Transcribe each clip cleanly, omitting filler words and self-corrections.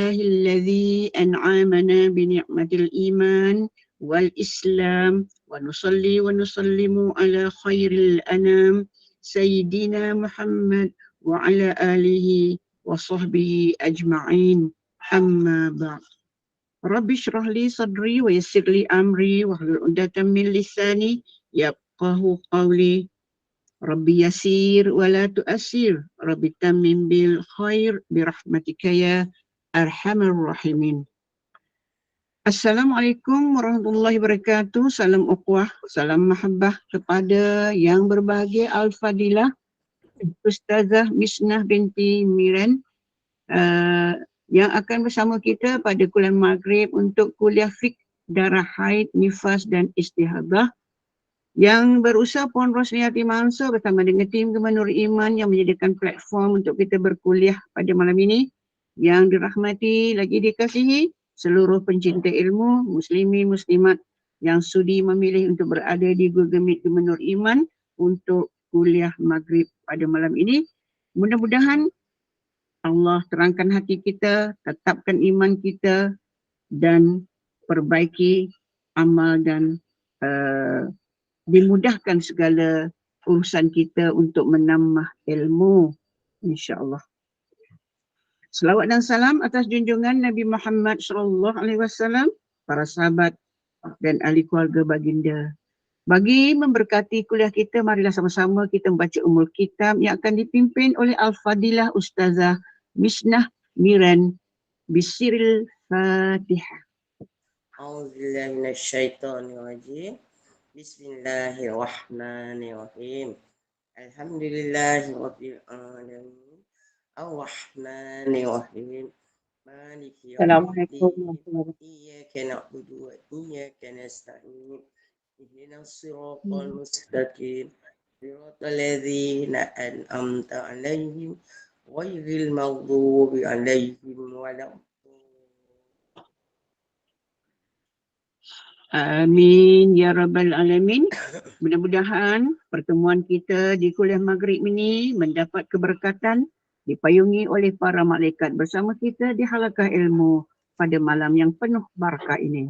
الذي أنعمنا بنعمة الإيمان والإسلام ونصلي ونسلم على خير الأنام سيدنا محمد وعلى آله وصحبه أجمعين أما بعد رب اشرح لي صدري ويسر لي أمري واحلل عقدة من لساني يفقهوا قولي ربي يسير ولا تؤسر ربي تمم بالخير برحمتك يا أرحم الراحمين. Assalamualaikum warahmatullahi wabarakatuh. Salam ukhwah, salam mahabbah kepada yang berbahagia Al-Fadilah Ustazah Misnah binti Miran yang akan bersama kita pada kuliah maghrib untuk kuliah fiqh darah haid, nifas dan istihadah yang berusaha Puan Rosniati Mangsa bersama dengan tim Gemenur Iman yang menyediakan platform untuk kita berkuliah pada malam ini. Yang dirahmati lagi dikasihi seluruh pencinta ilmu, muslimin, muslimat yang sudi memilih untuk berada di Google Meet Gemenur Iman untuk kuliah maghrib pada malam ini. Mudah-mudahan Allah terangkan hati kita, tetapkan iman kita dan perbaiki amal dan dimudahkan segala urusan kita untuk menambah ilmu, insya-Allah. Selawat dan salam atas junjungan Nabi Muhammad SAW, para sahabat dan ahli keluarga baginda. Bagi memberkati kuliah kita, marilah sama-sama kita membaca Ummul Kitab yang akan dipimpin oleh Al-Fadilah Ustazah Misnah Miran Bisiril Fatihah. A'udzubillahi minasyaitonirrajim. Bismillahirrahmanirrahim. Alhamdulillahirabbil alamin. Ar-Rahmanir-Rahim. Maliki yaumiddin. Iyyaka na'budu wa iyyaka nasta'in. Ihdinas siratal mustaqim. Siratal ladzina an'amta 'alaihim ghairil maghdubi 'alaihim waladdallin. Amin ya rabbal alamin. Mudah-mudahan pertemuan kita di kuliah maghrib ini mendapat keberkatan, dipayungi oleh para malaikat bersama kita di halaqah ilmu pada malam yang penuh barakah ini.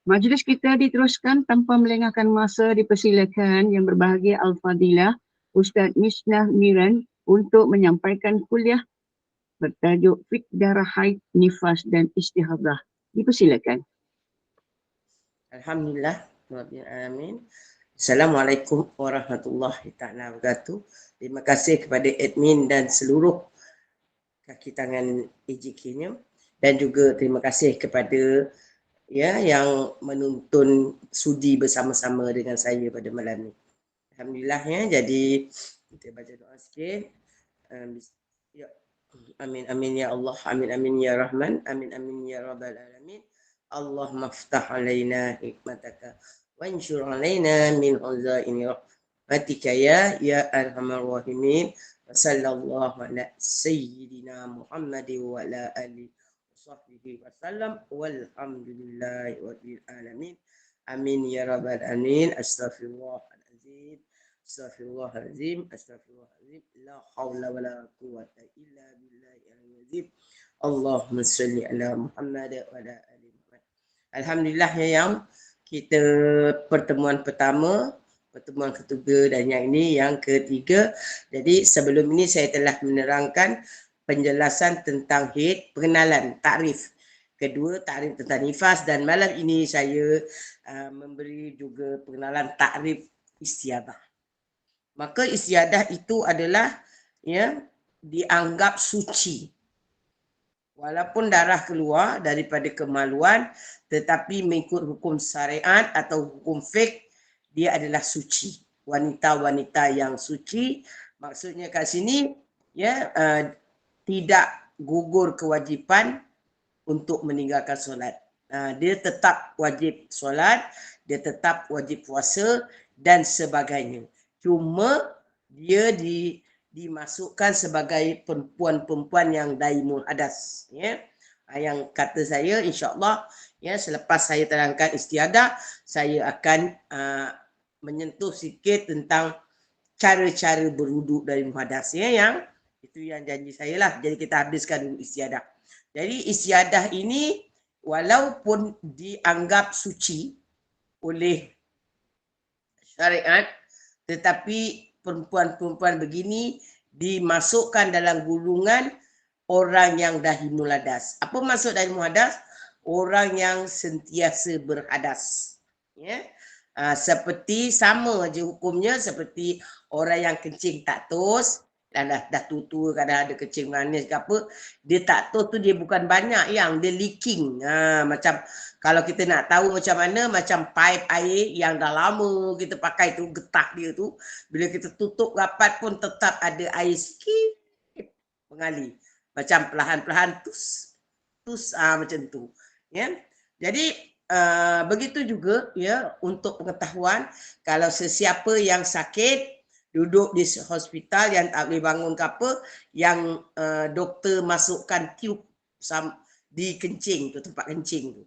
Majlis kita diteruskan tanpa melengahkan masa. Dipersilakan yang berbahagia Al-Fadilah Ustaz Misnah Miran untuk menyampaikan kuliah bertajuk Fiqh Darah Haid, Nifas dan Istihadah. Dipersilakan. Alhamdulillah Rabbil Alamin. Assalamualaikum warahmatullahi ta'ala wabarakatuh. Terima kasih kepada admin dan seluruh kaki tangan EJK-nya, dan juga terima kasih kepada yang menonton sudi bersama-sama dengan saya pada malam ni. Alhamdulillah jadi kita baca doa sikit. Amin amin ya Allah, amin amin ya Rahman, amin amin ya Rabbal Alamin. Allahumma ftah alaina hikmataka wanshur alaina min khazaini rahmatika ya arhamar rahimin. Wa sallallahu ala sayyidina Muhammadin wa ala alihi wa sahbihi wa sallam walhamdulillahi rabbil alamin. Amin ya rabbal alamin. Astaghfirullahalazim. Astaghfirullahalazim. Astaghfirullahalazim. La haula wa la quwwata illa billahi al-azim. Allahumma salli ala Muhammad wa ala ali Muhammad. Alhamdulillah yang kita pertemuan pertama, pertemuan ketiga dan yang ini yang ketiga. Jadi sebelum ini saya telah menerangkan penjelasan tentang haid, pengenalan, takrif. Kedua, takrif tentang nifas, dan malam ini saya memberi juga pengenalan takrif istiadah. Maka istiadah itu adalah dianggap suci. Walaupun darah keluar daripada kemaluan, tetapi mengikut hukum syariat atau hukum fiqh, dia adalah suci. Wanita-wanita yang suci, maksudnya kat sini tidak gugur kewajipan untuk meninggalkan solat. Dia tetap wajib solat, dia tetap wajib puasa dan sebagainya. Cuma dia dimasukkan sebagai perempuan-perempuan yang daimul hadas. Yang kata saya, insya-Allah selepas saya terangkan istiadah, saya akan menyentuh sikit tentang cara-cara berwuduk dari muhadas. Yang itu yang janji saya lah. Jadi kita habiskan dulu istiadah. Jadi istiadah ini walaupun dianggap suci oleh syariat, tetapi perempuan-perempuan begini dimasukkan dalam gulungan orang yang dahimul hadas. Apa maksud dahimul hadas? Orang yang sentiasa berhadas. Ya. Seperti sama je hukumnya seperti orang yang kencing tak tos, dan dah tua kadang ada kencing manis ke apa, dia tak tos tu dia bukan banyak yang dia leaking. Macam kalau kita nak tahu macam mana, macam pipe air yang dah lama kita pakai tu, getah dia tu, bila kita tutup rapat pun tetap ada air sikit mengalir. Macam perlahan-perlahan tus macam tu. Ya. Jadi begitu juga ya untuk pengetahuan, kalau sesiapa yang sakit duduk di hospital yang tak boleh bangun ke apa, yang doktor masukkan tube di kencing tu, tempat kencing tu.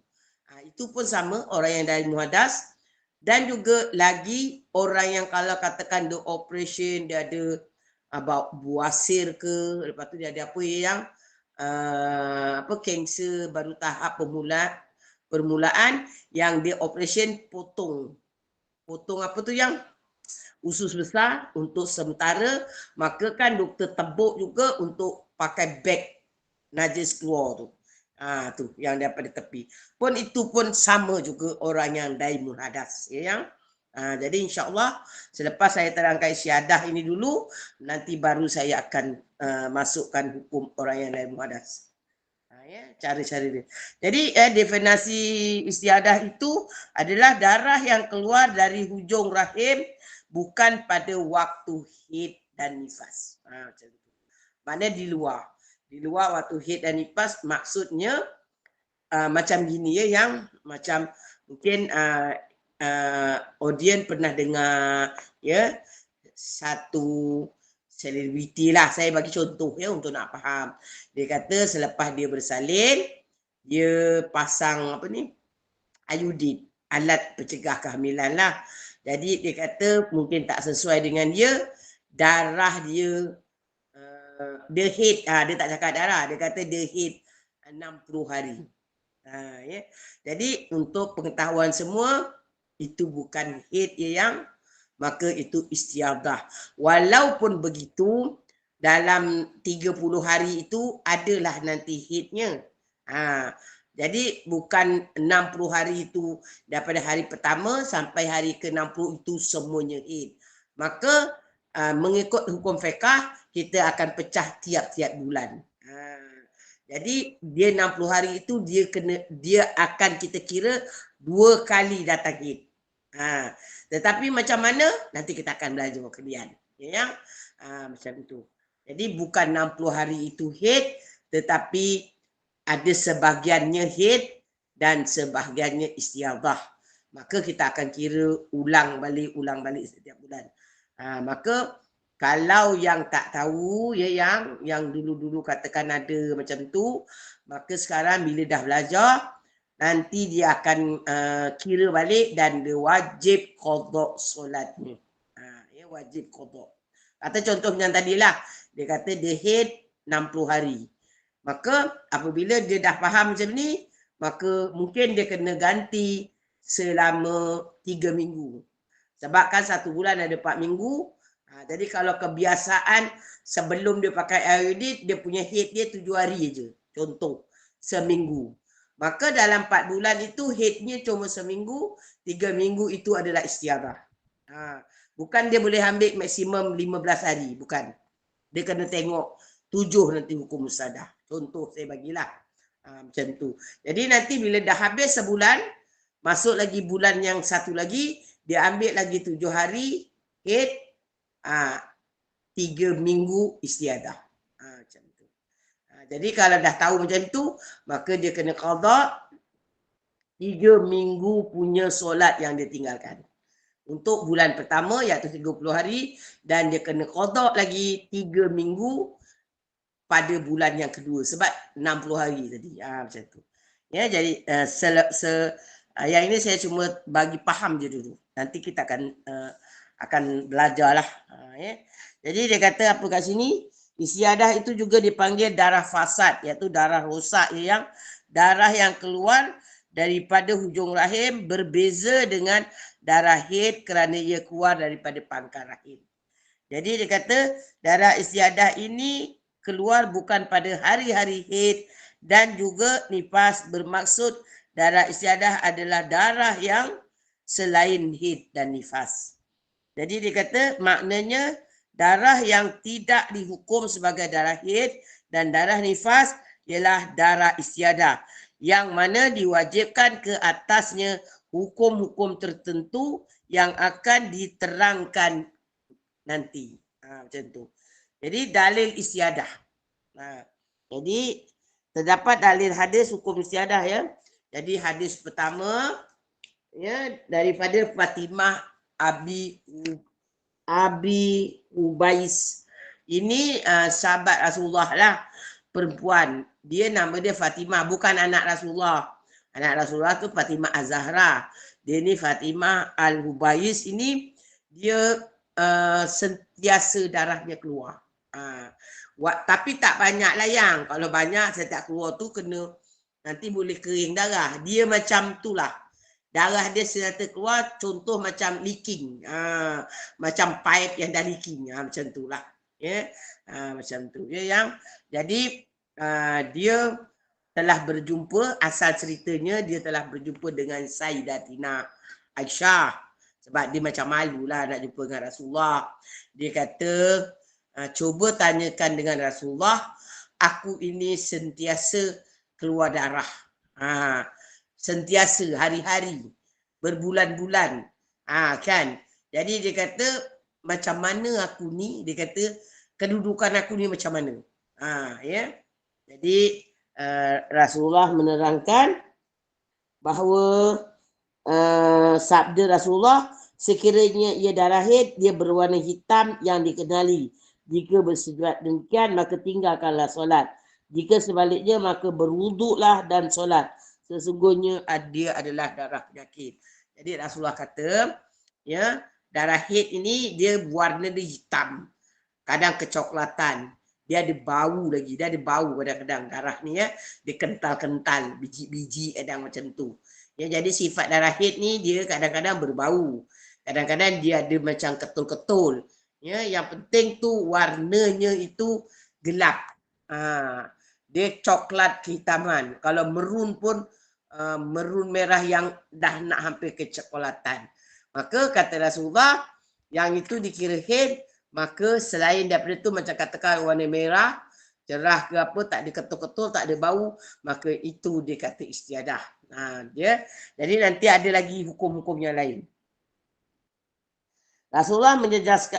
Itu pun sama orang yang dari muhadas. Dan juga lagi orang yang kalau katakan dia operation, dia ada buasir ke, lepas tu dia ada apa yang kanser baru tahap permulaan yang dia operation potong apa tu yang usus besar untuk sementara, maka kan doktor tebuk juga untuk pakai beg najis keluar tu. Tu yang daripada tepi. Pun itu pun sama juga orang yang daimul hadas, ya yang. Jadi insya-Allah selepas saya terangkan syiadah ini dulu, nanti baru saya akan masukkan hukum orang yang daimul hadas. Ya, cara-cara dia. Jadi definisi istiadah itu adalah darah yang keluar dari hujung rahim bukan pada waktu haid dan nifas. Macam itu. Mana di luar. Di luar waktu haid dan nifas maksudnya macam gini ya, yang macam mungkin audien pernah dengar ya satu selebriti lah, saya bagi contoh ya untuk nak faham. Dia kata selepas dia bersalin, dia pasang apa ni, iodin, alat pencegah kehamilan lah. Jadi dia kata mungkin tak sesuai dengan dia, darah dia dia haid, dia tak cakap darah, dia kata dia haid 60 hari. Ya. Jadi untuk pengetahuan semua, itu bukan haid ya yang, maka itu istiadah. Walaupun begitu, dalam 30 hari itu adalah nanti haidnya. Jadi bukan 60 hari itu daripada hari pertama sampai hari ke-60 itu semuanya haid. Maka mengikut hukum fiqh, kita akan pecah tiap-tiap bulan. Jadi dia 60 hari itu dia akan kita kira 2 kali datang haid. Tetapi macam mana nanti kita akan belajar kemudian, ya. Macam itu. Jadi bukan 60 hari itu haid, tetapi ada sebahagiannya haid dan sebahagiannya istiadah. Maka kita akan kira ulang balik setiap bulan. Maka kalau yang tak tahu ya, yang dulu-dulu katakan ada macam tu, maka sekarang bila dah belajar, nanti dia akan kira balik dan dia wajib qada solatnya. Ya, wajib qada. Kata contoh yang tadilah, dia kata dia haid 60 hari. Maka apabila dia dah faham macam ni, maka mungkin dia kena ganti selama 3 minggu. Sebab kan 1 bulan ada 4 minggu. Jadi kalau kebiasaan sebelum dia pakai iodid, dia punya haid dia 7 hari je. Contoh, seminggu. Maka dalam 4 bulan itu haidnya cuma seminggu, 3 minggu itu adalah istiadah. Bukan dia boleh ambil maksimum 15 hari, bukan. Dia kena tengok 7 nanti hukum mustadah. Contoh saya bagilah. Macam tu. Jadi nanti bila dah habis sebulan, masuk lagi bulan yang satu lagi, dia ambil lagi 7 hari haid, 3 minggu istiadah. Macam tu. Jadi kalau dah tahu macam tu, maka dia kena qada 3 minggu punya solat yang dia tinggalkan. Untuk bulan pertama iaitu 30 hari, dan dia kena qada lagi 3 minggu pada bulan yang kedua sebab 60 hari tadi. Macam tu. Ya, jadi yang ini saya cuma bagi faham je dulu. Nanti kita akan belajarlah. Ya. Jadi dia kata apa kat sini? Istiadah itu juga dipanggil darah fasad, iaitu darah rosak yang darah yang keluar daripada hujung rahim berbeza dengan darah haid kerana ia keluar daripada pangkal rahim. Jadi dia kata darah istiadah ini keluar bukan pada hari-hari haid dan juga nifas, bermaksud darah istiadah adalah darah yang selain haid dan nifas. Jadi dia kata maknanya darah yang tidak dihukum sebagai darah haid dan darah nifas ialah darah istiadah yang mana diwajibkan ke atasnya hukum-hukum tertentu yang akan diterangkan nanti. Macam tu. Jadi dalil istiadah. Jadi terdapat dalil hadis hukum istiadah ya. Jadi hadis pertama ya daripada Fatimah Abi Ubais. Ini sahabat Rasulullah lah, perempuan. Dia nama dia Fatimah, bukan anak Rasulullah. Anak Rasulullah tu Fatimah Az-Zahra. Dia ni Fatimah Al-Hubais ini dia sentiasa darahnya keluar. Tapi tak banyak lah yang. Kalau banyak setiap keluar tu kena nanti boleh kering darah. Dia macam tu lah. Darah dia sentiasa keluar, contoh macam leaking. Macam pipe yang dah leaking. Macam tu lah. Ya? Macam tu. Ya, yang jadi dia telah berjumpa, asal ceritanya dia telah berjumpa dengan Sayyidatina Aisyah. Sebab dia macam malu lah nak jumpa dengan Rasulullah. Dia kata, cuba tanyakan dengan Rasulullah, aku ini sentiasa keluar darah. Sentiasa, hari-hari, berbulan-bulan. Kan? Jadi dia kata, macam mana aku ni? Dia kata, kedudukan aku ni macam mana? Ya. Jadi, Rasulullah menerangkan bahawa sabda Rasulullah, sekiranya ia darah haid, dia berwarna hitam yang dikenali. Jika bersifat demikian, maka tinggalkanlah solat. Jika sebaliknya, maka berwuduklah dan solat. Sesungguhnya dia adalah darah penyakit. Jadi Rasulullah kata, ya, darah haid ini dia warna dia hitam, kadang kecoklatan. Dia ada bau lagi, dia ada bau kadang-kadang darah ni ya, dia kental-kental, biji-biji kadang macam tu. Ya, jadi sifat darah haid ni dia kadang-kadang berbau. Kadang-kadang dia ada macam ketul-ketul. Ya, yang penting tu warnanya itu gelap. Dia coklat kehitaman. Kalau merun pun merun merah yang dah nak hampir kecoklatan. Maka kata Rasulullah, yang itu dikira haid, maka selain daripada tu macam katakan warna merah, cerah ke apa, tak ada ketul-ketul, tak ada bau, maka itu dia kata istiadah. Dia. Jadi nanti ada lagi hukum-hukum yang lain. Rasulullah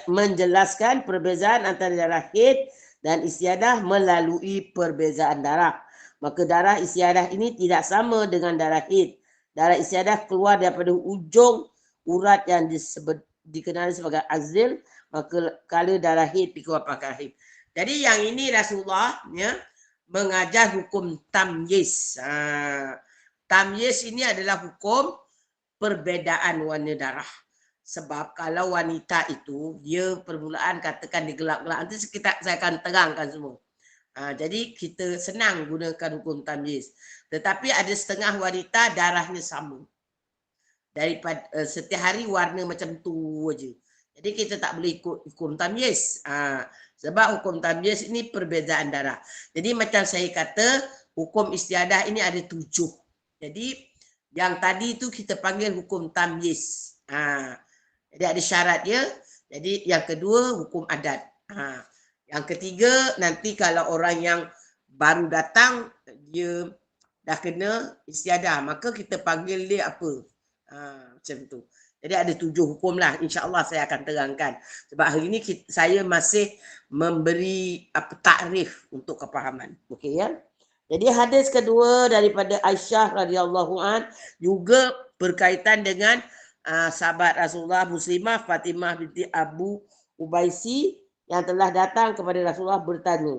menjelaskan perbezaan antara darah haid dan istiadah melalui perbezaan darah. Maka darah istiadah ini tidak sama dengan darah haid. Darah istiadah keluar daripada ujung urat yang dikenali sebagai azil, maka kala darah haid keluar pangkal rahim. Jadi yang ini Rasulullah ya, mengajar hukum tamyiz. Tamyiz ini adalah hukum perbezaan warna darah. Sebab kalau wanita itu, dia permulaan katakan dia gelap-gelap. Nanti saya akan terangkan semua. Jadi kita senang gunakan hukum tamyiz. Tetapi ada setengah wanita darahnya sama. Daripada setiap hari warna macam tu aja. Jadi kita tak boleh ikut hukum tamyiz. Sebab hukum tamyiz ini perbezaan darah. Jadi macam saya kata, hukum istiadah ini ada 7. Jadi yang tadi tu kita panggil hukum tamyiz. Jadi ada syarat dia. Jadi yang kedua hukum adat. Yang ketiga nanti kalau orang yang baru datang dia dah kena istiadah, maka kita panggil dia apa? Macam tu. Jadi ada 7 hukum lah. InsyaAllah saya akan terangkan. Sebab hari ini saya masih memberi takrif untuk kepahaman. Okey ya. Jadi hadis kedua daripada Aisyah radhiyallahu an juga berkaitan dengan sahabat Rasulullah Muslimah Fatimah binti Abu Ubaisi yang telah datang kepada Rasulullah bertanya.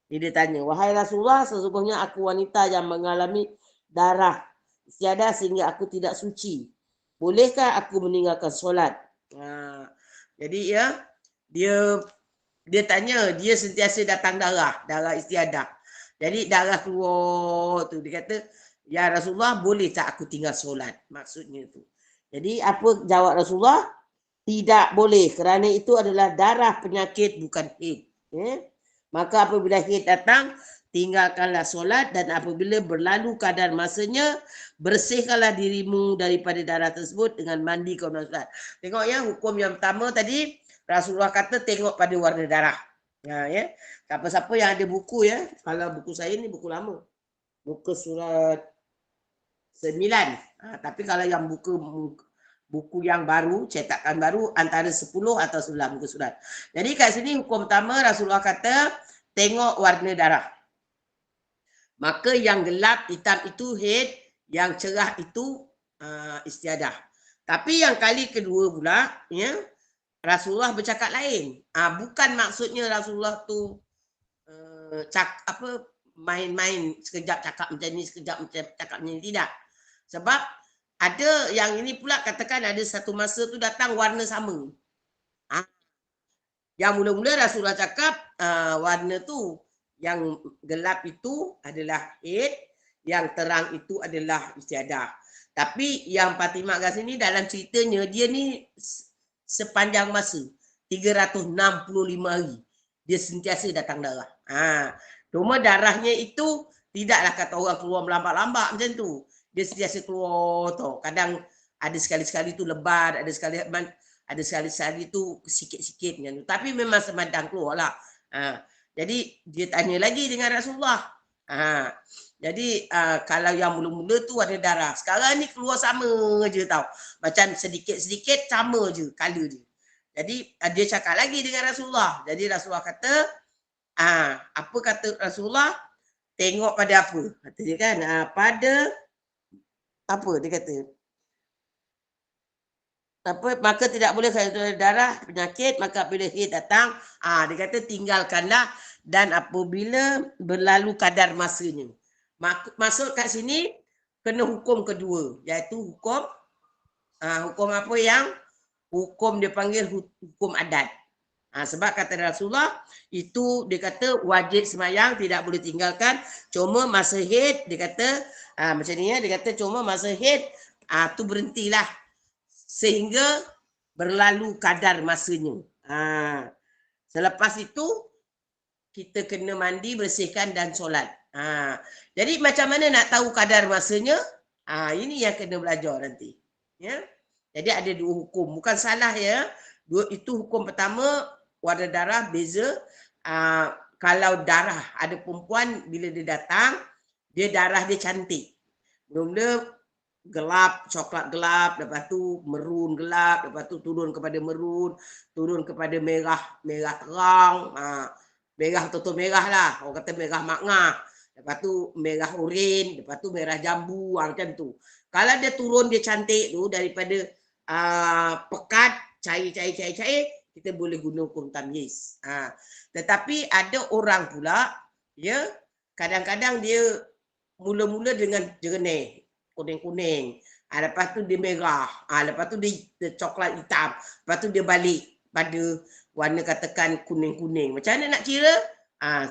Dia tanya, wahai Rasulullah, sesungguhnya aku wanita yang mengalami darah istiadah sehingga aku tidak suci. Bolehkah aku meninggalkan solat? Jadi ya, dia dia tanya, dia sentiasa datang darah istiadah. Jadi darah keluar tu, dia kata, ya Rasulullah, boleh tak aku tinggal solat? Maksudnya tu. Jadi apa jawab Rasulullah? Tidak boleh, kerana itu adalah darah penyakit, bukan haid. Maka apabila haid datang, tinggalkanlah solat, dan apabila berlalu kadar masanya, bersihkanlah dirimu daripada darah tersebut dengan mandi kau solat. Tengok ya, hukum yang pertama tadi, Rasulullah kata tengok pada warna darah. Ya, siapa-siapa yang ada buku ya, kalau buku saya ni buku lama. Buku surat 9. Tapi kalau yang buku yang baru, cetakan baru, antara 10 atau 9 muka surat. Jadi kat sini hukum pertama Rasulullah kata tengok warna darah. Maka yang gelap hitam itu haid, yang cerah itu istiadah. Tapi yang kali kedua pula, ya, Rasulullah bercakap lain. Bukan maksudnya Rasulullah tu main-main sekejap cakap macam ni, sekejap cakap macam ni, tidak. Sebab ada yang ini pula katakan ada satu masa tu datang warna sama. Yang mula-mula Rasulullah cakap warna tu yang gelap itu adalah haid, yang terang itu adalah istiadah. Tapi yang Fatimah kat sini dalam ceritanya dia ni sepanjang masa 365 hari dia sentiasa datang darah. Cuma darahnya itu tidaklah kata orang keluar melambat-lambat macam tu. Dia sentiasa keluar tau. Kadang ada sekali-sekali tu lebat, ada sekali-sekali tu sikit-sikit macam tu. Tapi memang semandang keluar lah. Jadi dia tanya lagi dengan Rasulullah. Jadi kalau yang mula-mula tu ada darah. Sekarang ni keluar sama je tau. Macam sedikit-sedikit sama je color dia. Jadi dia cakap lagi dengan Rasulullah. Jadi Rasulullah kata, apa kata Rasulullah? Tengok pada apa? Kata dia kan, pada apa dia kata? Apa, maka tidak boleh kalau darah penyakit, maka bila haid datang, dia kata tinggalkanlah, dan apabila berlalu kadar masanya. Maksud kat sini kena hukum kedua, iaitu hukum apa yang hukum dia panggil hukum adat. Sebab kata Rasulullah itu dia kata wajib semayang, tidak boleh tinggalkan, cuma masa haid dia kata macam ni ya, dia kata cuma masa haid tu berhentilah sehingga berlalu kadar masanya. Selepas itu kita kena mandi, bersihkan dan solat. Jadi macam mana nak tahu kadar masanya? Ini yang kena belajar nanti. Ya. Jadi ada dua hukum, bukan salah ya. Itu hukum pertama, warna darah beza. Kalau darah ada perempuan bila dia datang, dia darah dia cantik. Mula gelap, coklat gelap, lepas tu merun gelap, lepas tu turun kepada merun, turun kepada merah, merah terang, merah betul-betul merah lah, orang kata merah makngah, lepas tu merah oren, lepas tu merah jambu, macam tu. Kalau dia turun dia cantik tu daripada pekat, cair, kita boleh guna hukum tamyiz. Tetapi ada orang pula, ya, kadang-kadang dia mula-mula dengan jernih, kuning-kuning, lepas tu dia merah, lepas tu dia coklat hitam, lepas tu dia balik pada warna katakan kuning-kuning. Macam mana nak kira?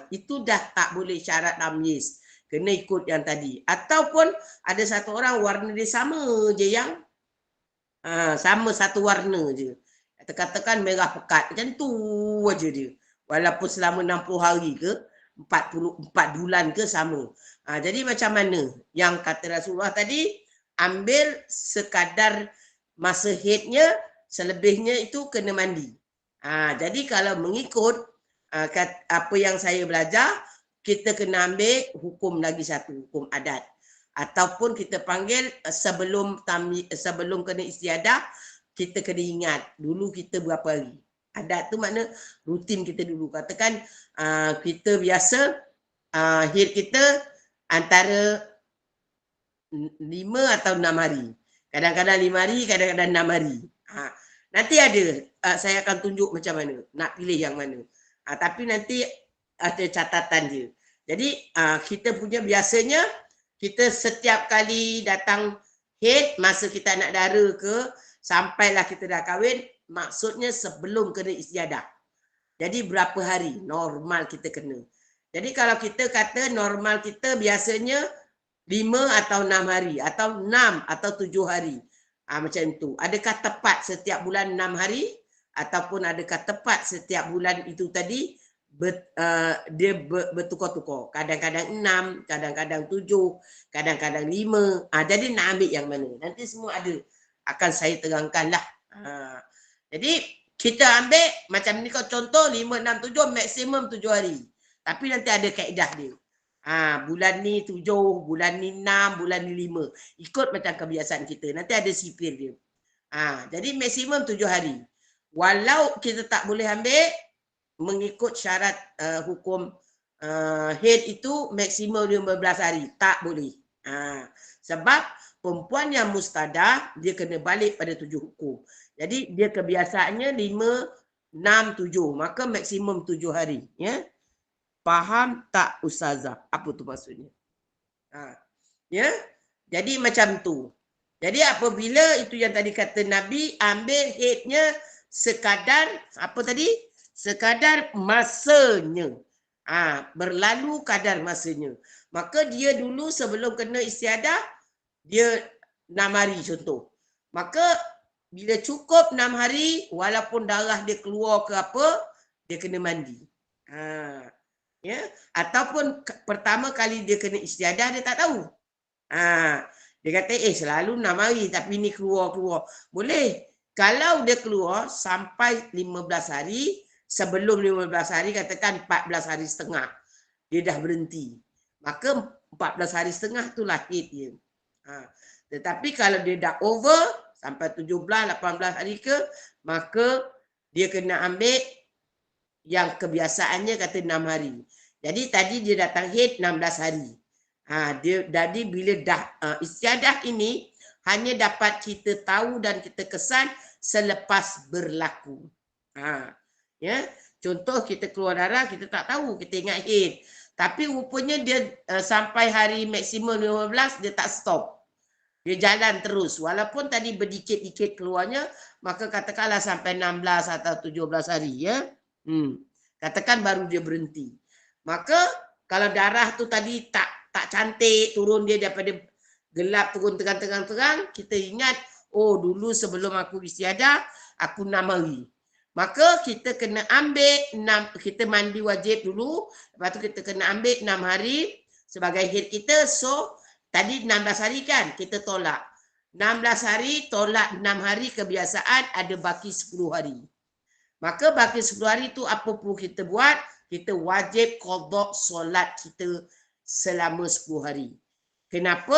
Itu dah tak boleh syarat tamyiz, kena ikut yang tadi. Ataupun ada satu orang warna dia sama je, yang sama satu warna je, katakan merah pekat, macam tu aja dia, walaupun selama 60 hari ke 44 bulan ke sama. Jadi macam mana yang kata Rasulullah tadi, ambil sekadar masa haidnya, selebihnya itu kena mandi. Jadi kalau mengikut apa yang saya belajar, kita kena ambil hukum lagi satu, hukum adat. Ataupun kita panggil sebelum kena istiadah, kita kena ingat dulu kita berapa hari. Adat tu makna rutin kita dulu. Katakan kita biasa haid kita antara 5 atau 6 hari. Kadang-kadang 5 hari, kadang-kadang 6 hari. Nanti ada, saya akan tunjuk macam mana, nak pilih yang mana. Tapi nanti ada catatan je. Jadi kita punya biasanya, kita setiap kali datang haid, masa kita nak dara ke, sampailah kita dah kahwin, maksudnya sebelum kena istiadah. Jadi berapa hari normal kita kena. Jadi kalau kita kata normal kita biasanya 5 atau 6 hari atau 6 atau 7 hari. Macam itu. Adakah tepat setiap bulan 6 hari ataupun adakah tepat setiap bulan itu tadi dia bertukar-tukar. Kadang-kadang 6, kadang-kadang 7, kadang-kadang 5. Jadi nak ambil yang mana? Nanti semua ada. Akan saya terangkanlah. Jadi kita ambil macam ni kau contoh 5, 6, 7 maksimum 7 hari. Tapi nanti ada kaedah dia. Bulan ni 7, bulan ni 6, bulan ni 5. Ikut macam kebiasaan kita. Nanti ada sipir dia. Jadi maksimum 7 hari. Walau kita tak boleh ambil mengikut syarat hukum head itu maksimum 15 hari. Tak boleh. Sebab perempuan yang mustadah dia kena balik pada 7 hukum. Jadi dia kebiasaannya 5, 6, 7. Maka maksimum 7 hari. Ya. Faham tak Ustazah? Apa tu maksudnya? Ya. Jadi macam tu. Jadi apabila itu yang tadi kata Nabi ambil headnya sekadar apa tadi? Sekadar masanya. Berlalu kadar masanya. Maka dia dulu sebelum kena istiadah dia 6 hari contoh. Maka bila cukup 6 hari walaupun darah dia keluar ke apa, dia kena mandi. Ya, ataupun pertama kali dia kena istiadah dia tak tahu. Dia kata selalu 6 hari tapi ni keluar. Boleh. Kalau dia keluar sampai 15 hari, sebelum 15 hari katakan 14 hari setengah. Dia dah berhenti. Maka 14 hari setengah itulah haid dia. Tetapi kalau dia dah over sampai 17, 18 hari ke, maka dia kena ambil yang kebiasaannya kata 6 hari. Jadi tadi dia datang haid 16 hari. Jadi bila dah istiadah ini hanya dapat kita tahu dan kita kesan selepas berlaku. Ya, contoh kita keluar darah kita tak tahu, kita ingat haid. Tapi rupanya dia sampai hari maksimum 15 dia tak stop. Dia jalan terus. Walaupun tadi berdikit-dikit keluarnya, maka katakanlah sampai 16 atau 17 hari ya. Katakan baru dia berhenti. Maka kalau darah tu tadi tak cantik, turun dia daripada gelap turun terang-terang, kita ingat, oh dulu sebelum aku istiadah, aku 6 hari. Maka kita kena ambil 6, kita mandi wajib dulu, lepas tu kita kena ambil 6 hari sebagai haid kita. So tadi 16 hari kan kita tolak. 16 hari tolak 6 hari kebiasaan, ada baki 10 hari. Maka baki 10 hari tu apa perlu kita buat? Kita wajib qada solat kita selama 10 hari. Kenapa?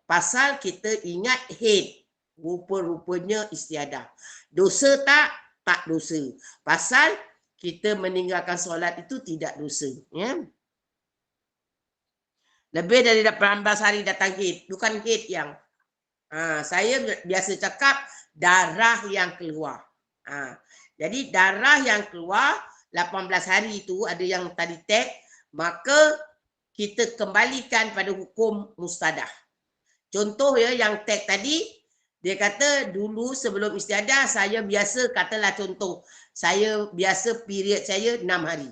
Pasal kita ingat haid. Rupa-rupanya istiadah. Dosa tak? Tak dosa. Pasal kita meninggalkan solat itu tidak dosa. Ya? Lebih dari 18 hari datang haid. Bukan haid yang saya biasa cakap darah yang keluar. Jadi darah yang keluar 18 hari itu ada yang tadi tag, maka kita kembalikan pada hukum mustadah. Contoh ya yang tag tadi, dia kata dulu sebelum istiadah saya biasa, katalah contoh, saya biasa period saya 6 hari.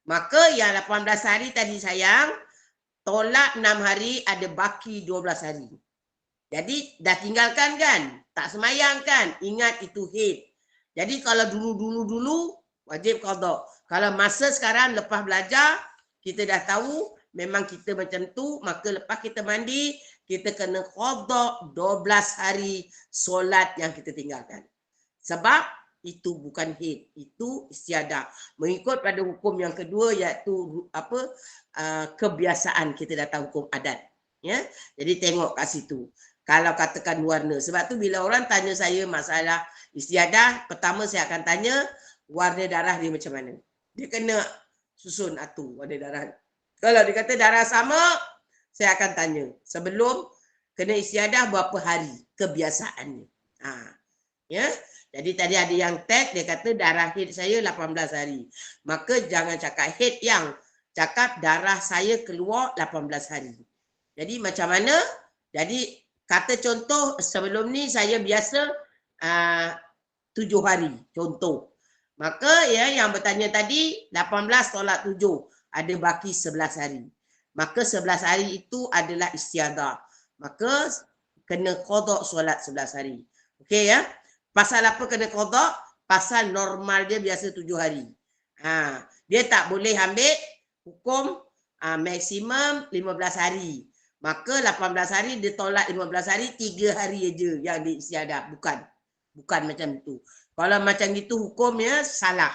Maka yang 18 hari tadi sayang, tolak 6 hari ada baki 12 hari. Jadi dah tinggalkan kan? Tak semayang kan? Ingat itu haid. Jadi kalau dulu wajib qada. Kalau masa sekarang lepas belajar, kita dah tahu memang kita macam tu, maka lepas kita mandi, kita kena qada 12 hari solat yang kita tinggalkan. Sebab itu bukan haid, itu istiadah. Mengikut pada hukum yang kedua iaitu kebiasaan, kita dah tahu hukum adat. Ya, jadi tengok kat situ. Kalau katakan warna, sebab tu bila orang tanya saya masalah istiadah, pertama saya akan tanya warna darah dia macam mana. Dia kena susun atur warna darah. Kalau dia kata darah sama, saya akan tanya sebelum kena istiadah berapa hari kebiasaannya. Ya. Jadi tadi ada yang tag, dia kata darah haid saya 18 hari. Maka jangan cakap haid yang, cakap darah saya keluar 18 hari. Jadi macam mana? Jadi kata contoh sebelum ni saya biasa 7 hari contoh. Maka ya yang bertanya tadi 18 tolak 7 ada baki 11 hari. Maka 11 hari itu adalah istiadah. Maka kena qada solat 11 hari. Okey ya. Pasal apa kena qada? Pasal normal dia biasa 7 hari. Dia tak boleh ambil hukum maksimum 15 hari. Maka 18 hari dia tolak 15 hari, 3 hari aja yang dia istiadah. Bukan macam tu. Kalau macam itu hukumnya salah.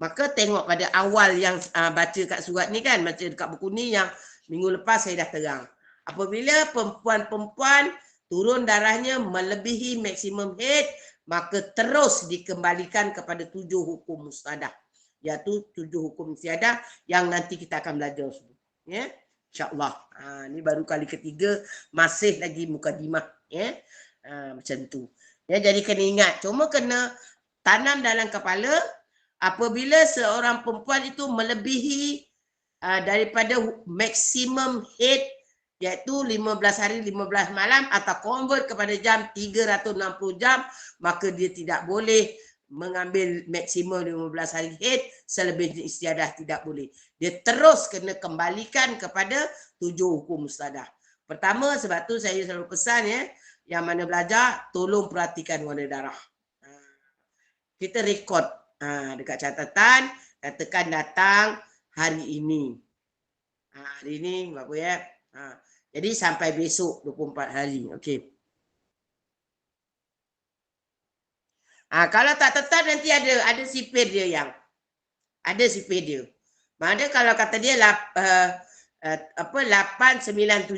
Maka tengok pada awal yang baca kat surat ni kan, baca dekat buku ni yang minggu lepas saya dah terang. Apabila perempuan-perempuan turun darahnya melebihi maksimum haid, maka terus dikembalikan kepada 7 hukum mustadah. Iaitu 7 hukum istiadah yang nanti kita akan belajar semua. Ya? InsyaAllah. Ni baru kali ketiga, masih lagi mukadimah. Ya? Macam tu. Ya, jadi kena ingat. Cuma kena tanam dalam kepala apabila seorang perempuan itu melebihi daripada maksimum haid iaitu 15 hari 15 malam atau convert kepada jam 360 jam, maka dia tidak boleh mengambil maksimum 15 hari haid, selebihnya istiadah tidak boleh. Dia terus kena kembalikan kepada 7 hukum mustadah. Pertama, sebab tu saya selalu pesan ya, yang mana belajar, tolong perhatikan warna darah. Kita rekod dekat catatan, katakan datang hari ini. Hari ini berapa ya? Jadi sampai besok 24 hari. Okey. Kalau tak tetap nanti ada sipir dia yang. Ada sipir dia. Mana kalau kata dia 897.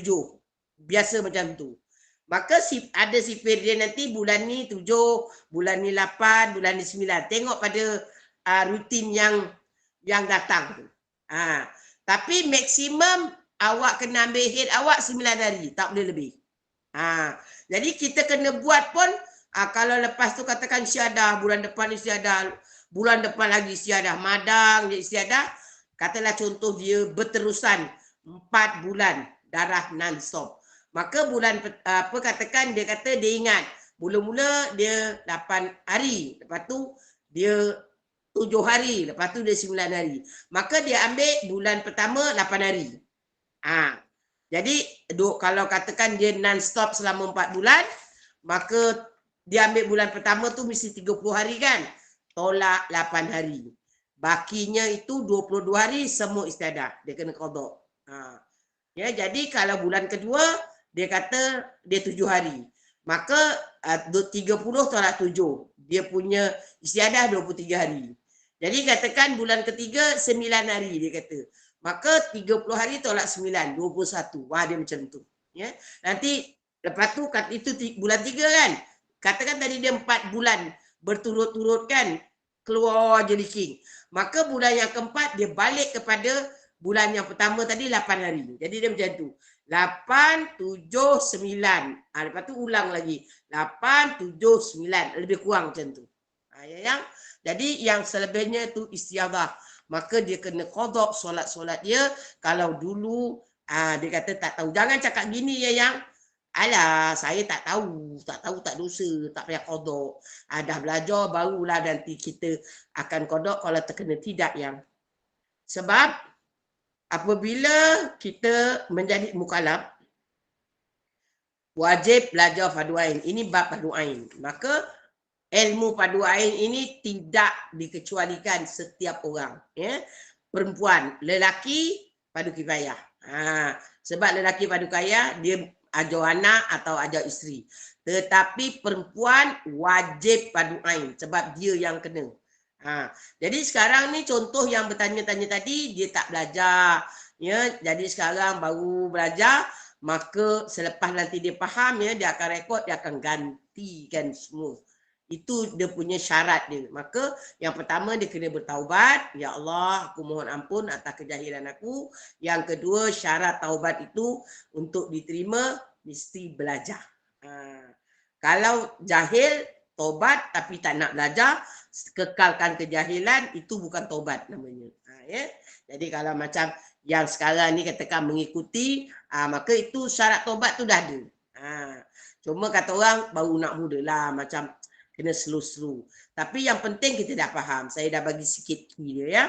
Biasa macam tu. Maka ada sipir dia nanti bulan ni 7, bulan ni 8, bulan ni 9. Tengok pada rutin yang datang tu. Tapi maksimum awak kena ambil haid awak 9 hari. Tak boleh lebih. Jadi kita kena buat pun, kalau lepas tu katakan istiadah, bulan depan istiadah, bulan depan lagi istiadah, madang dia istiadah, katalah contoh dia berterusan 4 bulan darah non-stop. Maka bulan katakan dia kata dia ingat mula-mula dia 8 hari, lepas tu dia 7 hari, lepas tu dia 9 hari. Maka dia ambil bulan pertama 8 hari. Jadi kalau katakan dia non-stop selama 4 bulan, maka dia ambil bulan pertama tu mesti 30 hari kan? Tolak 8 hari. Bakinya itu 22 hari semua istiadah. Dia kena qada. Ya, jadi kalau bulan kedua dia kata dia 7 hari. Maka 30 tolak 7. Dia punya istiadah 23 hari. Jadi katakan bulan ketiga 9 hari dia kata. Maka 30 hari tolak 9, 21. Dia macam tu. Ya. Nanti lepas tu itu bulan 3 kan. Katakan tadi dia 4 bulan berturut-turut kan keluar jeliking. Maka bulan yang keempat dia balik kepada bulan yang pertama tadi 8 hari. Jadi dia macam tu. 8, 7, 9. Lepas tu ulang lagi. 8, 7, 9. Lebih kurang macam tu. Jadi yang selebihnya tu istiadah. Maka dia kena qada solat-solat dia. Kalau dulu dia kata tak tahu. Jangan cakap gini ya yang. Alah, saya tak tahu tak dosa, tak payah qada. Dah belajar barulah nanti kita akan qada kalau terkena tidak yang. Sebab apabila kita menjadi mukallaf, wajib belajar fardu ain. Ini bab fardu ain. Maka ilmu fardu ain ini tidak dikecualikan setiap orang. Ya. Perempuan, lelaki fardu kifayah. Sebab lelaki fardu kifayah dia ajar anak atau ajar isteri. Tetapi perempuan wajib fardu ain sebab dia yang kena. Jadi sekarang ni contoh yang bertanya-tanya tadi dia tak belajar. Ya, jadi sekarang baru belajar, maka selepas nanti dia faham ya, dia akan rekod, dia akan gantikan semua. Itu dia punya syarat dia. Maka yang pertama dia kena bertaubat. Ya Allah, aku mohon ampun atas kejahilan aku. Yang kedua, syarat taubat itu untuk diterima mesti belajar. Kalau jahil, taubat tapi tak nak belajar, kekalkan kejahilan, itu bukan taubat namanya. Ya? Jadi kalau macam yang sekarang ni katakan mengikuti, maka itu syarat taubat tu dah ada. Cuma kata orang baru nak mula lah macam kena slow-slow. Tapi yang penting kita dah faham. Saya dah bagi sikit key dia ya.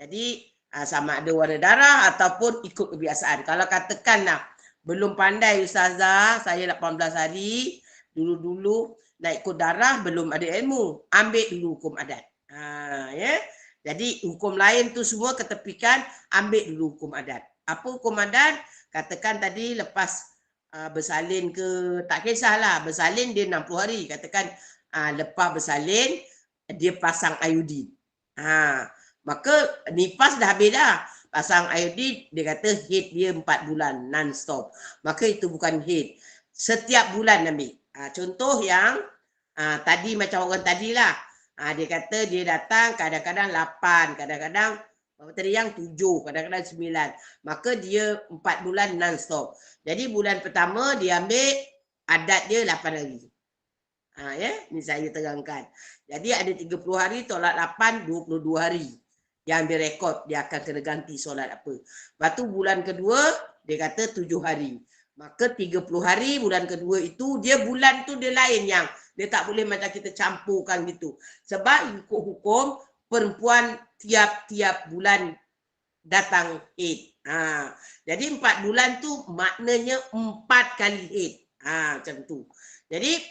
Jadi sama ada warna darah ataupun ikut kebiasaan. Kalau katakanlah belum pandai Ustazah, saya 18 hari, dulu-dulu nak ikut darah belum ada ilmu. Ambil dulu hukum adat. Ya. Jadi hukum lain tu semua ketepikan, ambil dulu hukum adat. Apa hukum adat? Katakan tadi lepas bersalin ke, tak kisahlah, bersalin dia 60 hari. Katakan lepas bersalin, dia pasang iodin. Maka nifas dah habis dah. Pasang iodin, dia kata haid dia 4 bulan non-stop. Maka itu bukan haid. Setiap bulan ambil. Contoh yang tadi macam orang tadi lah. Dia kata dia datang kadang-kadang 8, kadang-kadang apa tadi yang 7, kadang-kadang 9. Maka dia 4 bulan non-stop. Jadi bulan pertama dia ambil adat dia 8 hari. Ya, ni saya terangkan. Jadi ada 30 hari tolak 8, 22 hari. Yang dia rekod, dia akan kena ganti solat apa. Lepas tu bulan kedua, dia kata 7 hari. Maka 30 hari bulan kedua itu, dia bulan tu dia lain yang dia tak boleh macam kita campurkan gitu. Sebab ikut hukum, perempuan tiap-tiap bulan datang haid. Jadi 4 bulan tu maknanya 4 kali haid. Macam tu. Jadi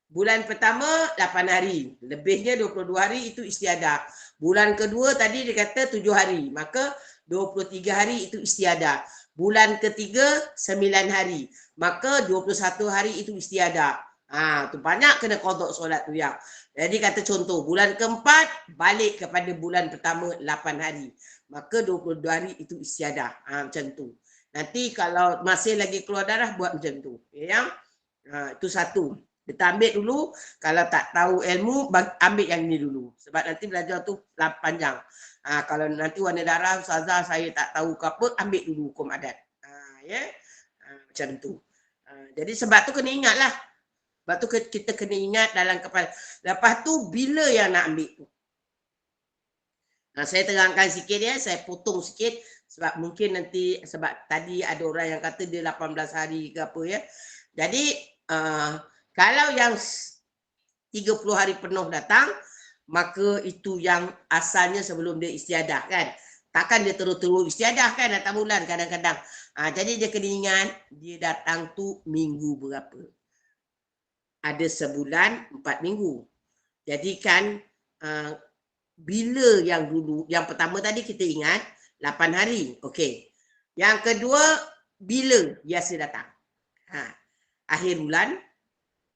bulan pertama 8 hari. Lebihnya 22 hari itu istiadah. Bulan kedua tadi dia kata 7 hari. Maka 23 hari itu istiadah. Bulan ketiga 9 hari. Maka 21 hari itu istiadah. Tu banyak kena qada solat tu yang. Jadi kata contoh, bulan keempat balik kepada bulan pertama 8 hari. Maka 22 hari itu istiadah. Macam tu. Nanti kalau masih lagi keluar darah buat macam tu. Ya, itu satu. Kita ambil dulu, kalau tak tahu ilmu, ambil yang ni dulu. Sebab nanti belajar tu panjang. Kalau nanti warna darah, Ustazah saya tak tahu ke apa, ambil dulu hukum adat. Macam tu. Jadi sebab tu kena ingat lah. Sebab tu kita kena ingat dalam kepala. Lepas tu, bila yang nak ambil tu? Saya terangkan sikit ya, saya potong sikit. Sebab mungkin nanti, sebab tadi ada orang yang kata dia 18 hari ke apa ya. Jadi, kalau yang 30 hari penuh datang, maka itu yang asalnya sebelum dia istiadah kan. Takkan dia terus-terus istiadah kan datang bulan kadang-kadang. Jadi dia kena ingat, dia datang tu minggu berapa. Ada sebulan 4 minggu. Jadi kan bila yang dulu, yang pertama tadi kita ingat 8 hari. Okey. Yang kedua, bila biasa datang? Akhir bulan,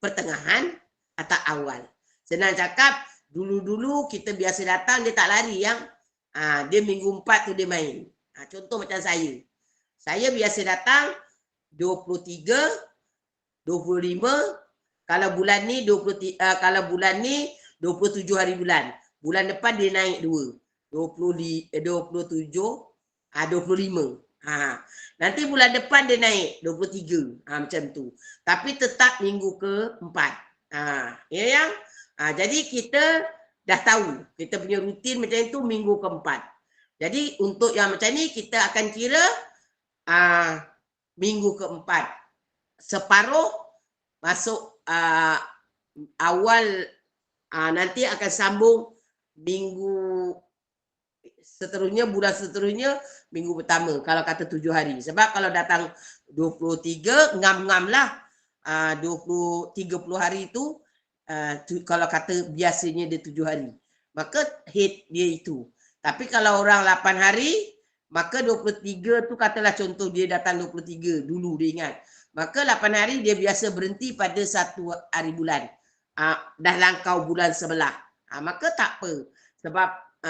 pertengahan atau awal. Senang cakap, dulu-dulu kita biasa datang, dia tak lari yang dia minggu 4 tu dia main. Contoh macam saya. Saya biasa datang 23, 25, kalau bulan ni 27 hari bulan. Bulan depan dia naik 2. 27, 25. Nanti bulan depan dia naik 23. Macam tu. Tapi tetap minggu ke-4. Ya yang? Jadi kita dah tahu. Kita punya rutin macam itu minggu ke-4. Jadi untuk yang macam ni kita akan kira minggu ke-4. Separuh masuk awal nanti akan sambung minggu seterusnya, bulan seterusnya minggu pertama kalau kata 7 hari. Sebab kalau datang 23 ngam-ngam lah 30 hari itu kalau kata biasanya dia 7 hari. Maka haid dia itu. Tapi kalau orang 8 hari, maka 23 tu katalah contoh dia datang 23 dulu dia ingat. Maka 8 hari dia biasa berhenti pada 1 hari bulan. Dah langkau bulan sebelah. Maka tak apa. Sebab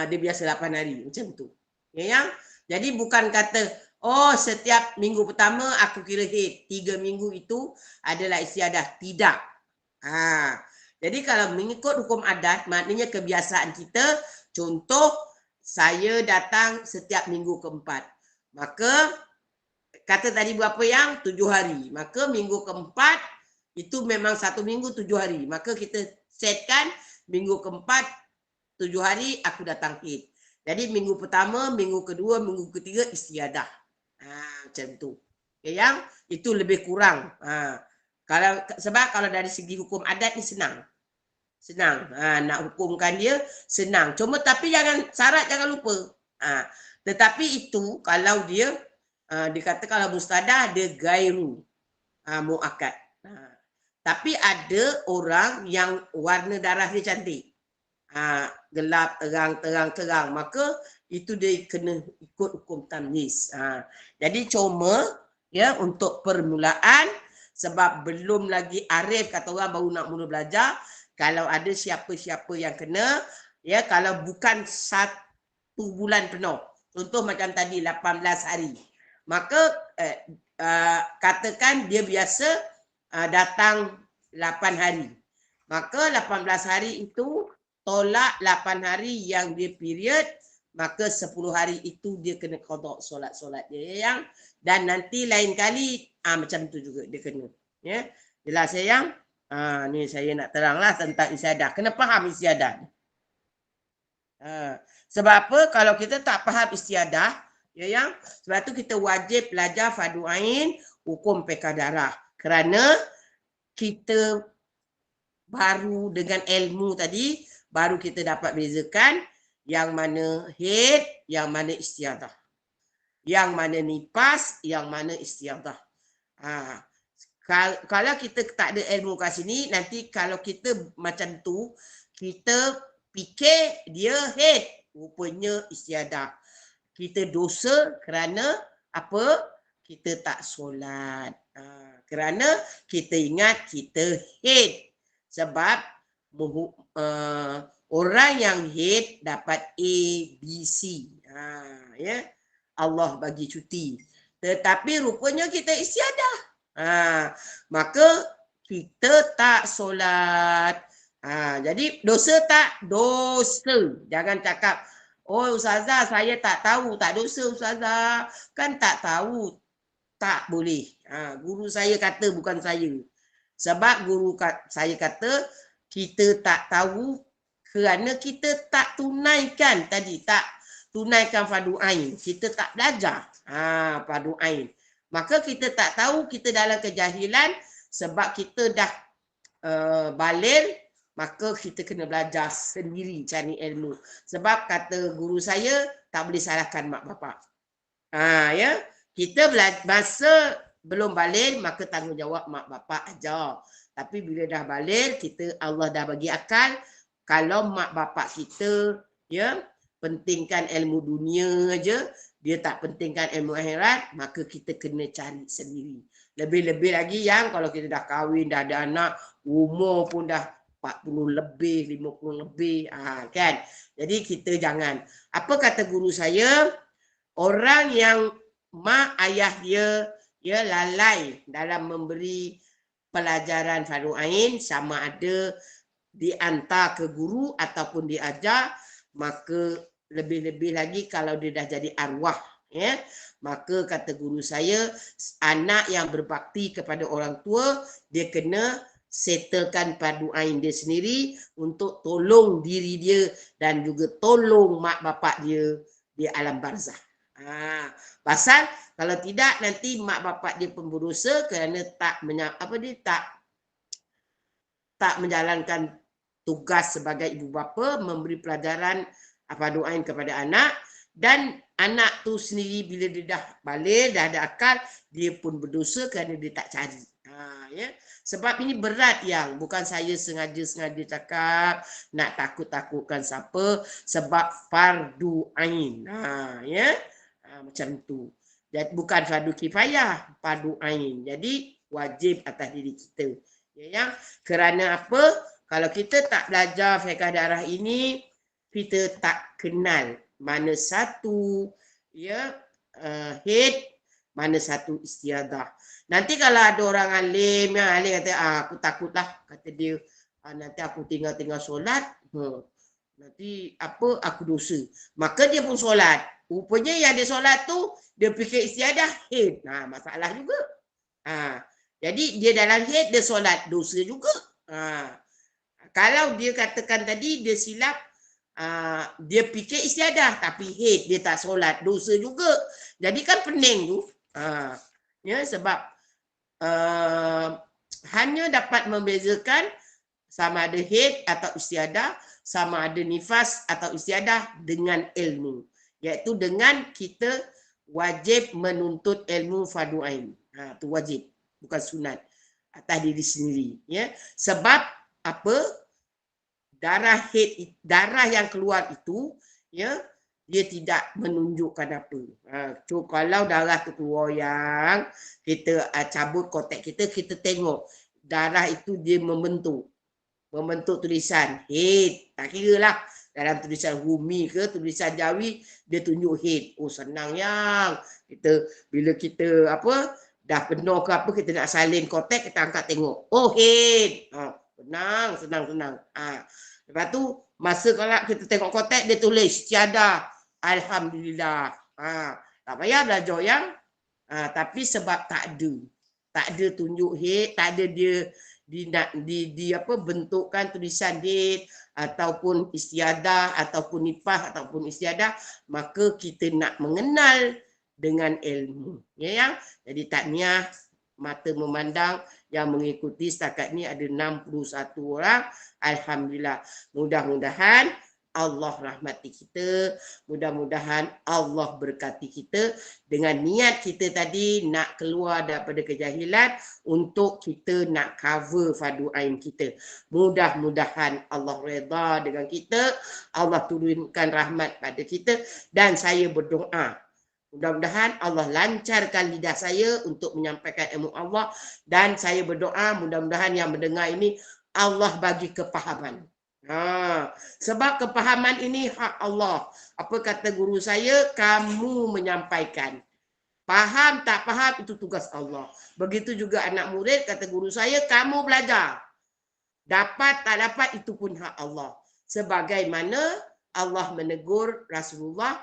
dia biasa 8 hari. Macam tu. Ya, yang? Jadi bukan kata, oh setiap minggu pertama aku kira haid. 3 minggu itu adalah istiadah. Tidak. Jadi kalau mengikut hukum adat, maknanya kebiasaan kita, contoh saya datang setiap minggu ke-4. Maka kata tadi berapa yang? 7 hari. Maka minggu ke-4 itu memang 1 minggu 7 hari. Maka kita setkan minggu ke-4 7 hari aku datang haid. Jadi minggu pertama, minggu kedua, minggu ketiga istiadah. Macam tu. Okay, yang itu lebih kurang. Sebab kalau dari segi hukum adat ni senang. Senang. Nak hukumkan dia senang. Cuma tapi syarat jangan lupa. Tetapi itu kalau dia dikata kalau mustadah dia gairu muakkad. Tapi ada orang yang warna darah dia cantik. Gelap, terang. Maka itu dia kena ikut hukum tamyiz. Jadi cuma ya untuk permulaan sebab belum lagi arif kata orang baru nak mula belajar. Kalau ada siapa-siapa yang kena, ya kalau bukan 1 bulan penuh. Contoh macam tadi 18 hari. Maka katakan dia biasa datang 8 hari. Maka 18 hari itu tolak 8 hari yang dia period, maka 10 hari itu dia kena qada solat-solat dia yang dan nanti lain kali macam tu juga dia kena. Ya. Jelas sayang? Ni saya nak teranglah tentang istiadah. Kena faham istiadah. Sebab apa? Kalau kita tak faham istiadah, ya yang sebab tu kita wajib belajar fardu ain, hukum pekah darah. Kerana kita baru dengan ilmu tadi, baru kita dapat bezakan yang mana haid, yang mana istiadah. Yang mana nifas, yang mana istiadah. Kalau kita tak ada ilmu kat sini, nanti kalau kita macam tu, kita fikir dia haid, rupanya istiadah. Kita dosa kerana apa? Kita tak solat. Kerana kita ingat kita haid. Sebab orang yang haid dapat A, B, C. Ya? Allah bagi cuti. Tetapi rupanya kita istiadah. Maka kita tak solat. Jadi dosa tak? Dosa. Jangan cakap, oh Ustazah saya tak tahu. Tak dosa Ustazah. Kan tak tahu. Tak boleh. Guru saya kata bukan saya. Sebab guru saya kata kita tak tahu kerana kita tak tunaikan tadi. Tak tunaikan fardu ain. Kita tak belajar fardu ain. Maka kita tak tahu, kita dalam kejahilan sebab kita dah baligh, maka kita kena belajar sendiri cari ilmu. Sebab kata guru saya, tak boleh salahkan mak bapak. Ya, kita masa belum baligh, maka tanggungjawab mak bapak aja. Tapi bila dah baligh, Allah dah bagi akal, kalau mak bapak kita ya pentingkan ilmu dunia aja, dia tak pentingkan ilmu akhirat, maka kita kena cari sendiri. Lebih-lebih lagi yang kalau kita dah kahwin, dah ada anak, umur pun dah 40 lebih, 50 lebih, kan? Jadi kita jangan. Apa kata guru saya? Orang yang mak ayah dia lalai dalam memberi pelajaran fardu ain, sama ada diantar ke guru ataupun diajar, maka lebih-lebih lagi kalau dia dah jadi arwah, ya, maka kata guru saya, anak yang berbakti kepada orang tua, dia kena settlekan fardu ain dia sendiri untuk tolong diri dia dan juga tolong mak bapak dia di alam barzah. Pasal kalau tidak nanti mak bapak dia pun berdosa kerana tak menjalankan tugas sebagai ibu bapa, memberi pelajaran fardu ain kepada anak, dan anak tu sendiri bila dia dah baligh, dah ada akal, dia pun berdosa kerana dia tak cari. Ya. Sebab ini berat yang bukan saya sengaja cakap nak takut-takutkan siapa, sebab fardu ain. Ya. Macam tu. Jadi bukan fardu kifayah, fardu ain. Jadi wajib atas diri kita. Ya. Kerana apa? Kalau kita tak belajar fiqh darah ini, kita tak kenal mana satu ya haid, mana satu istiadah. Nanti kalau ada orang alim yang alim kata aku takutlah, kata dia nanti aku tinggal solat, nanti apa aku dosa. Maka dia pun solat. Rupanya yang dia solat tu dia fikir istiadah haid. Masalah juga. Jadi dia dalam haid dia solat, dosa juga. Kalau dia katakan tadi dia silap, dia fikir istiadah tapi haid dia tak solat, dosa juga. Jadi kan pening tu. Ya, sebab hanya dapat membezakan sama ada haid atau istiadah, sama ada nifas atau istiadah dengan ilmu. Iaitu dengan kita wajib menuntut ilmu fardu ain. Itu wajib, bukan sunat atas diri sendiri. Ya. Sebab apa? Darah haid, darah yang keluar itu, ya, dia tidak menunjukkan apa. So, kalau darah tu keluar yang kita cabut kotak kita, kita tengok darah itu dia membentuk tulisan haid. Tak kira lah dalam tulisan Rumi ke tulisan Jawi dia tunjuk haid. Oh senang yang kita bila kita apa dah penuh ke apa kita nak salin kotak kita angkat tengok. Oh haid. Senang. Lepas tu masa kalau kita tengok kotak dia tulis tiada alhamdulillah. Tak payah belajar yang tapi sebab tak ada tunjuk haid, tak ada dia di apa bentukkan tulisan haid ataupun istiadah ataupun nifas ataupun istiadah, maka kita nak mengenal dengan ilmu. Ya yang jadi takniah mata memandang yang mengikuti setakat ni ada 61 orang. Alhamdulillah. Mudah-mudahan Allah rahmati kita, mudah-mudahan Allah berkati kita dengan niat kita tadi nak keluar daripada kejahilan untuk kita nak cover fardu ain kita. Mudah-mudahan Allah redha dengan kita, Allah turunkan rahmat pada kita dan saya berdoa mudah-mudahan Allah lancarkan lidah saya untuk menyampaikan ilmu Allah dan saya berdoa mudah-mudahan yang mendengar ini Allah bagi kepahaman. Sebab kepahaman ini hak Allah. Apa kata guru saya? Kamu menyampaikan. Faham tak faham itu tugas Allah. Begitu juga anak murid kata guru saya, kamu belajar. Dapat tak dapat itu pun hak Allah. Sebagaimana Allah menegur Rasulullah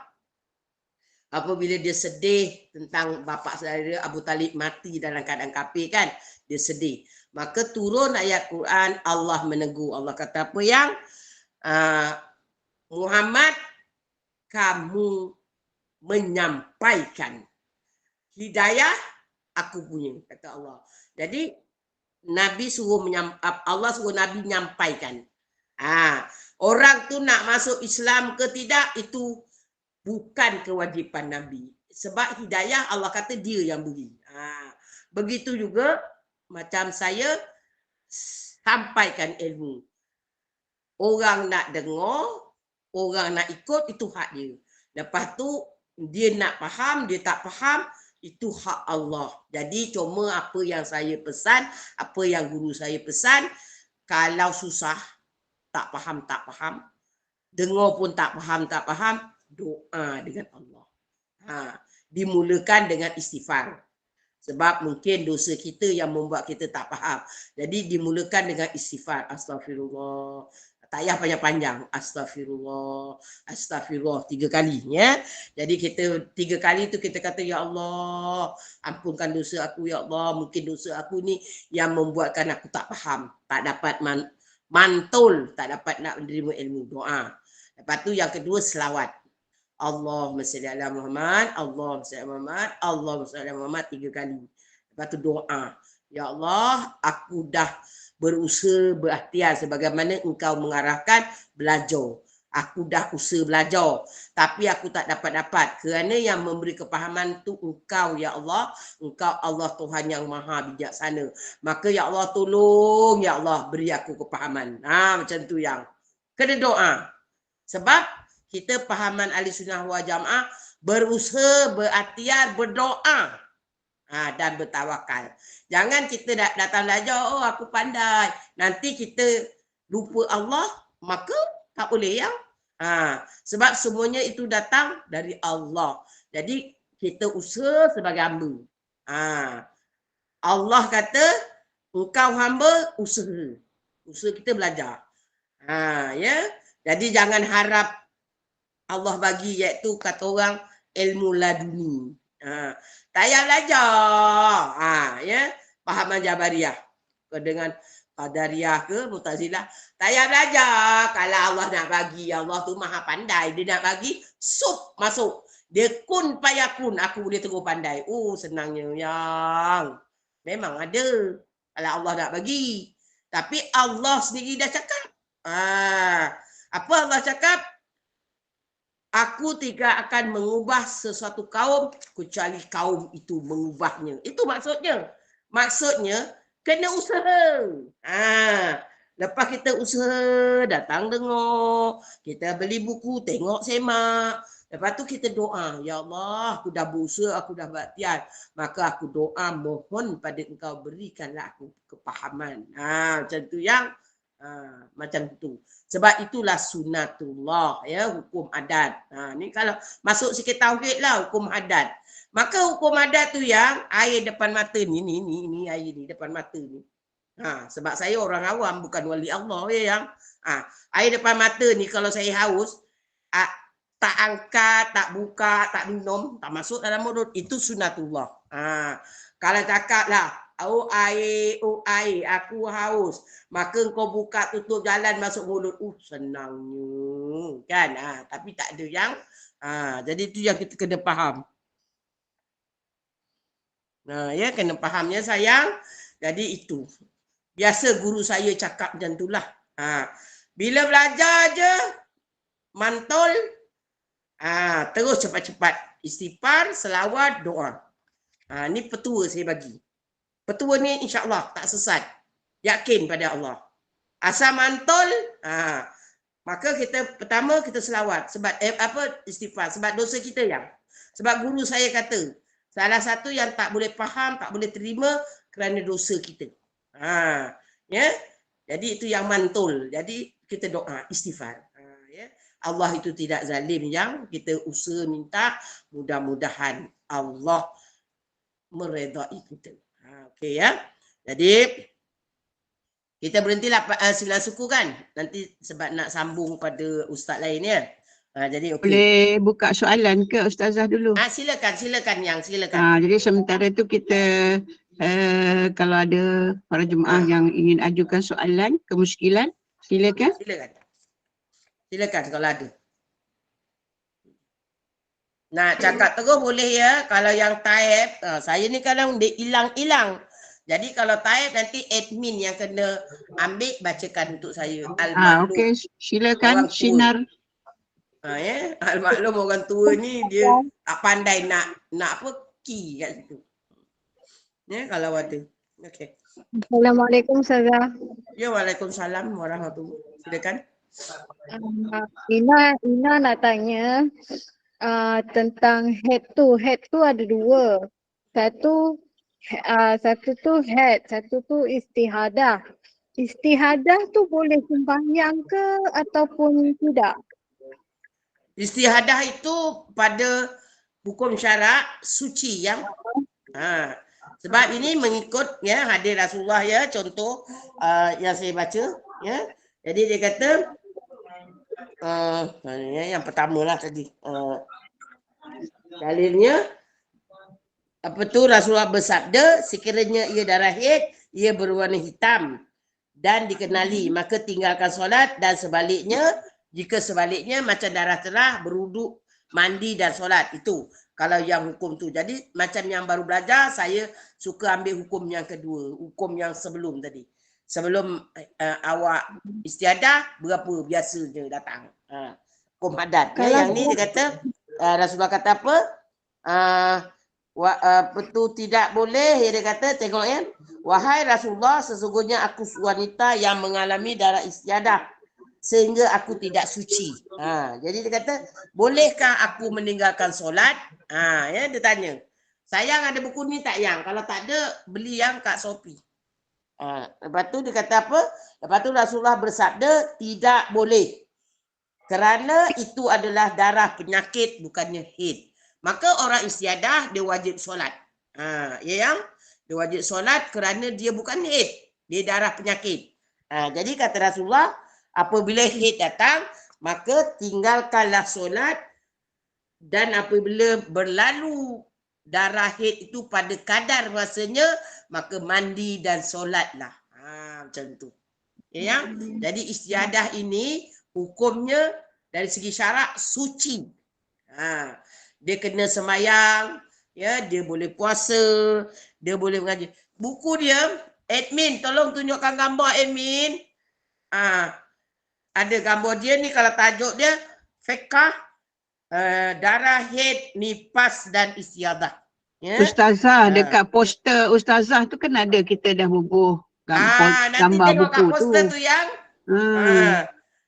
apabila dia sedih tentang bapa saudara Abu Talib mati dalam keadaan kafir kan, dia sedih. Maka turun ayat Quran, Allah menegur. Allah kata apa yang? Muhammad, kamu menyampaikan. Hidayah aku punya, kata Allah. Jadi Nabi suruh Allah suruh Nabi menyampaikan. Orang tu nak masuk Islam ke tidak, itu bukan kewajipan Nabi. Sebab hidayah Allah kata dia yang beri. Begitu juga macam saya sampaikan ilmu. Orang nak dengar, orang nak ikut, itu hak dia. Lepas tu dia nak faham, dia tak faham, itu hak Allah. Jadi cuma apa yang saya pesan, apa yang guru saya pesan, kalau susah, tak faham, dengar pun tak faham, doa dengan Allah. Dimulakan dengan istighfar. Sebab mungkin dosa kita yang membuat kita tak faham. Jadi dimulakan dengan istighfar. Astagfirullah. Tak payah panjang-panjang. Astagfirullah. 3 kali. Ya? Jadi kita 3 kali tu kita kata, Ya Allah, ampunkan dosa aku, Ya Allah. Mungkin dosa aku ni yang membuatkan aku tak faham. Tak dapat mantul. Tak dapat nak menerima ilmu. Doa. Lepas tu yang kedua selawat. Allahumma salli ala Muhammad, Allahumma salli ala Muhammad, Allahumma salli ala Muhammad 3 kali. Lepas tu doa. Ya Allah, aku dah berusaha berikhtiar sebagaimana engkau mengarahkan belajar. Aku dah usaha belajar. Tapi aku tak dapat. Kerana yang memberi kepahaman tu engkau, Ya Allah. Engkau Allah Tuhan yang maha bijaksana. Maka Ya Allah tolong, Ya Allah beri aku kepahaman. Macam tu yang. Kena doa. Sebab kita pahaman ahli sunnah wal jamaah berusaha, berikhtiar, berdoa dan bertawakal. Jangan kita datang belajar, oh aku pandai. Nanti kita lupa Allah, maka tak boleh ya. Sebab semuanya itu datang dari Allah. Jadi kita usaha sebagai hamba. Allah kata, engkau hamba usaha. Usaha kita belajar. Ya. Jadi jangan harap Allah bagi iaitu kata orang ilmu laduni. Tak payah belajar. Ya, pahaman Jabariyah. Dengan Qadariyah ke Mu'tazilah. Tak payah belajar. Kalau Allah nak bagi, Allah tu maha pandai. Dia nak bagi, sup masuk. Dia kun payakun, aku boleh terus pandai. Senangnya yang. Memang ada. Kalau Allah nak bagi. Tapi Allah sendiri dah cakap. Apa Allah cakap? Aku tidak akan mengubah sesuatu kaum kecuali kaum itu mengubahnya. Itu maksudnya. Maksudnya kena usaha. Lepas kita usaha, datang dengar, kita beli buku, tengok semak. Lepas tu kita doa, ya Allah, aku dah berusaha, aku dah berikhtiar. Maka aku doa mohon pada engkau berikanlah aku kepahaman. Macam tu yang macam tu. Sebab itulah sunatullah, ya, hukum adat. Ni kalau masuk sikit tauhid lah hukum adat. Maka hukum adat tu yang air depan mata ni air ni depan mata ni. Sebab saya orang awam bukan wali Allah ya yang. Air depan mata ni kalau saya haus, tak angkat, tak buka, tak minum, tak masuk dalam mulut, itu sunatullah. Kalau cakap lah, oh air, aku haus, maka kau buka tutup jalan masuk mulut, senangnya kan. Tapi tak ada yang jadi itu yang kita kena faham. Ya, kena fahamnya sayang. Jadi itu biasa guru saya cakap macam itulah. Bila belajar je mantul, terus cepat-cepat istighfar, selawat, doa. Ni petua saya bagi. Petua ni insya-Allah tak sesat. Yakin pada Allah. Asal mantul, maka kita pertama kita selawat sebab istighfar sebab dosa kita yang. Sebab guru saya kata, salah satu yang tak boleh faham, tak boleh terima kerana dosa kita. Ya. Jadi itu yang mantul. Jadi kita doa istighfar. Ya. Allah itu tidak zalim yang kita usaha minta, mudah-mudahan Allah meredai kita. Okey ya. Jadi kita berhentilah sila suku kan. Nanti sebab nak sambung pada ustaz lain ya. Jadi okey. Boleh buka soalan ke Ustazah dulu? Silakan yang silakan. Jadi sementara tu kita kalau ada para jemaah yang ingin ajukan soalan, kemuskilan, silakan. Silakan kalau ada. Nak cakap terus boleh ya. Kalau yang type, saya ni kadang dia hilang-hilang. Jadi kalau type nanti admin yang kena ambil bacakan untuk saya. Al-Maklum. Okey, silakan sinar. Ya, Al-Maklum orang tua ni dia tak pandai nak apa key kat situ. Ya, kalau ada. Okey. Assalamualaikum Ustazah. Ya, waalaikumsalam warahmatullahi. Silakan. Ina nak tanya tentang head tu. Head tu ada dua. Satu tu head, satu tu istihadah. Istihadah tu boleh sembahyang ke ataupun tidak? Istihadah itu pada hukum syarak suci yang sebab ini mengikut ya hadis Rasulullah ya, contoh yang saya baca ya. Jadi dia kata yang pertamalah tadi dalilnya apa tu Rasulullah bersabda, sekiranya ia darah haid, ia berwarna hitam dan dikenali, maka tinggalkan solat, dan sebaliknya jika sebaliknya macam darah terah, berwuduk, mandi dan solat. Itu kalau yang hukum tu. Jadi macam yang baru belajar, saya suka ambil hukum yang kedua, hukum yang sebelum tadi. Sebelum awak istiadah, berapa biasa je datang. Hukum adat. Yang ni dia kata, Rasulullah kata apa? Betul tidak boleh, dia kata, tengok ya. Wahai Rasulullah, sesungguhnya aku wanita yang mengalami darah istiadah sehingga aku tidak suci. Jadi dia kata, bolehkah aku meninggalkan solat? Ya, dia tanya. Sayang ada buku ni tak yang? Kalau tak ada, beli yang kat Shopee. Lepas tu dia kata apa? Lepas tu Rasulullah bersabda, tidak boleh. Kerana itu adalah darah penyakit, bukannya haid. Maka orang istiadah, dia wajib solat. Ya yang? Dia wajib solat kerana dia bukan haid. Dia darah penyakit. Jadi kata Rasulullah, apabila haid datang, maka tinggalkanlah solat, dan apabila berlalu darah haid itu pada kadar masanya, maka mandi dan solatlah. Macam tu. Ya? Jadi istiadah ini hukumnya dari segi syarak suci. Dia kena sembahyang, ya, dia boleh puasa, dia boleh mengaji. Buku dia Admin, tolong tunjukkan gambar admin. Ada gambar dia ni, kalau tajuk dia fiqh, darah, haid, nifas dan istiadah. Ya. Ustazah, dekat poster ustazah tu kan ada kita dah bubuh Nanti gambar tengok kat buku tu. poster tu yang Ah.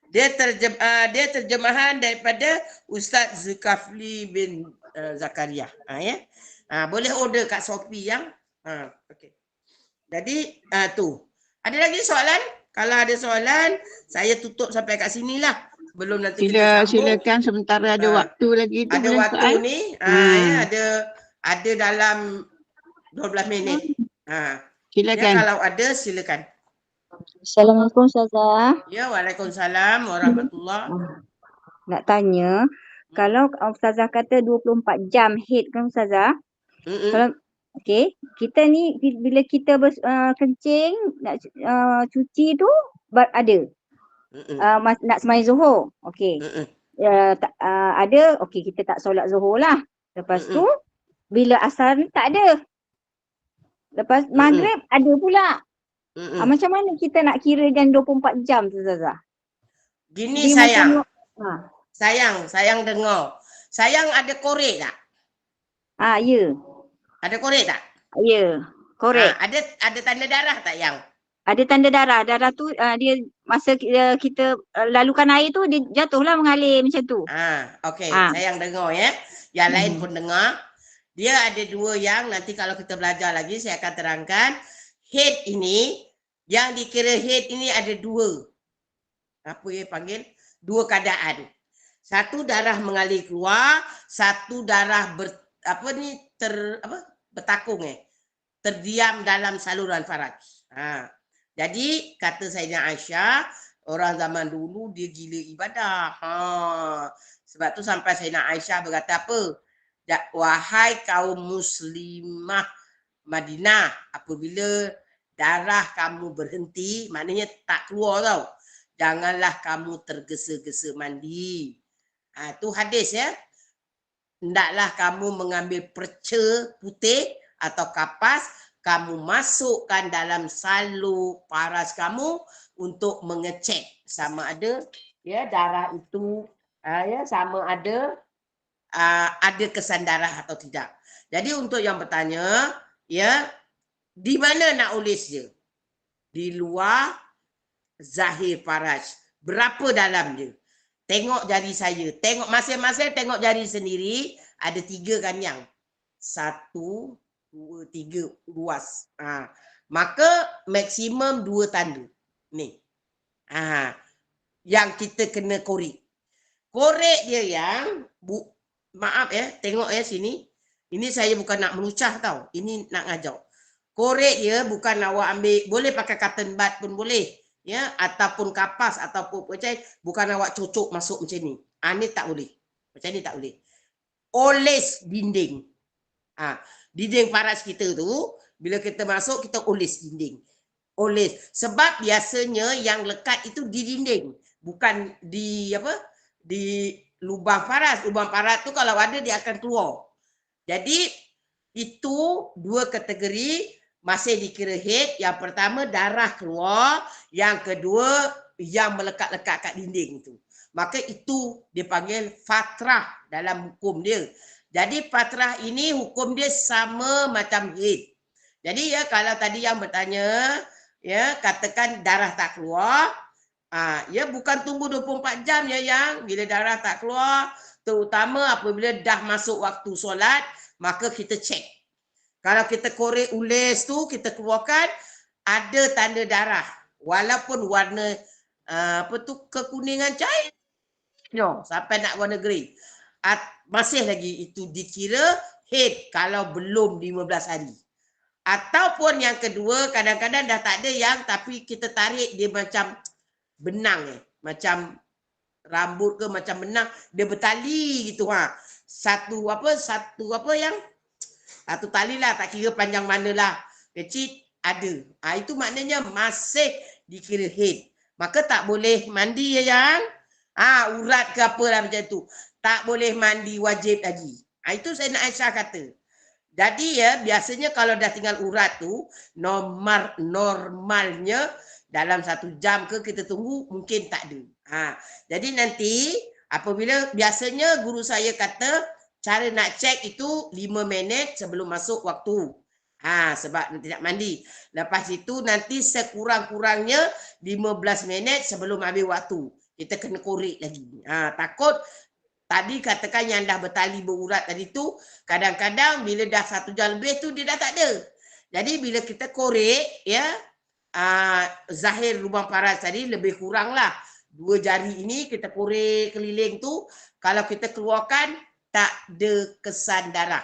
dia terjemahan daripada Ustaz Zulkifli bin Zakaria. Ya. Boleh order kat Shopee yang. Okey. Jadi tu. Ada lagi soalan? Kalau ada soalan, saya tutup sampai kat sinilah. Sebelum nanti kita sambung. Silakan sementara ada waktu lagi tu. Ada waktu soal. ni, ya, ada dalam 12 minit. Silakan. Ya, kalau ada silakan. Assalamualaikum Ustazah. Ya, waalaikumsalam warahmatullahi. Nak tanya, kalau Ustazah kata 24 jam haid kan Ustazah? Kalau okey, kita ni bila kita kencing nak cuci tu ada. Nak sembahyang Zuhur. Okey. Ada, okey kita tak solat Zuhur lah. Lepas tu bila asar ni tak ada. Lepas maghrib ada pula. Macam mana kita nak kirakan 24 jam tu Ustazah? Gini sayang. Sayang dengar. Sayang ada korek tak? Ya. Ada korek tak? Ya, korek. Ada tanda darah tak yang? Ada tanda darah. Darah tu dia masa kita lalukan air tu dia jatuhlah mengalir macam tu. Okey, sayang dengar ya. Yang lain pun dengar. Dia ada dua yang nanti kalau kita belajar lagi saya akan terangkan. Haid ini, yang dikira haid ini ada dua. Apa dia panggil? Dua keadaan. Satu darah mengalir keluar, satu darah bertakung terdiam dalam saluran faraj. Jadi kata Sayyidina Aisyah, orang zaman dulu dia gila ibadah. Sebab tu sampai Sayyidina Aisyah berkata apa? Wahai kaum muslimah Madinah, apabila darah kamu berhenti, maknanya tak keluar tau. Janganlah kamu tergesa-gesa mandi. Itu hadis ya. Hendaklah kamu mengambil perca putih atau kapas, kamu masukkan dalam salur paras kamu untuk mengecek sama ada ya darah itu sama ada kesan darah atau tidak. Jadi untuk yang bertanya, ya, di mana nak ulis dia? Di luar zahir faraj. Berapa dalam dia? Tengok jari saya. Tengok masing-masing tengok jari sendiri. Ada 3 kan yang. 1, 2, 3 luas. Maka maksimum 2 tanda. Ni. Yang kita kena korek. Korek dia yang maaf ya, tengok ya sini. Ini saya bukan nak melucah tau. Ini nak ngajar. Korek dia bukan awak ambil, boleh pakai cotton bud pun boleh. Ya, ataupun kapas ataupun macam bukan awak cocok masuk macam ni. Ni tak boleh. Macam ni tak boleh. Oles dinding. Dinding faraj kita tu bila kita masuk kita oles dinding. Oles. Sebab biasanya yang lekat itu di dinding, bukan di di lubang faraj. Lubang faraj tu kalau ada dia akan keluar. Jadi itu 2 kategori masih dikira haid. Yang pertama darah keluar, yang kedua yang melekat-lekat kat dinding tu. Maka itu dipanggil fatrah dalam hukum dia. Jadi fatrah ini hukum dia sama macam haid. Jadi ya kalau tadi yang bertanya ya katakan darah tak keluar, ya bukan tunggu 24 jam ya yang bila darah tak keluar, terutama apabila dah masuk waktu solat, maka kita cek. Kalau kita korek ules tu, kita keluarkan ada tanda darah. Walaupun warna kekuningan cair. Sampai nak warna grey. Masih lagi itu dikira haid kalau belum 15 hari. Ataupun yang kedua, kadang-kadang dah tak ada yang tapi kita tarik dia macam benang macam rambut ke macam benang, dia bertali gitu Satu tali lah, tak kira panjang mana lah. Kecil ada. Itu maknanya masih dikira haid. Maka tak boleh mandi ya yang. Urat ke apa lah macam tu. Tak boleh mandi wajib lagi. Itu Sayyidina Aisyah kata. Jadi ya biasanya kalau dah tinggal urat tu normalnya dalam 1 jam ke kita tunggu mungkin tak ada. Jadi nanti apabila biasanya guru saya kata cara nak cek itu 5 minit sebelum masuk waktu. Sebab nanti nak mandi. Lepas itu nanti sekurang-kurangnya 15 minit sebelum habis waktu. Kita kena korek lagi. Takut tadi katakan yang dah bertali berurat tadi tu, kadang-kadang bila dah 1 jam lebih tu dia dah tak ada. Jadi bila kita korek ya, zahir lubang paras tadi lebih kurang lah. 2 jari ini kita korek keliling tu, kalau kita keluarkan tak ada kesan darah.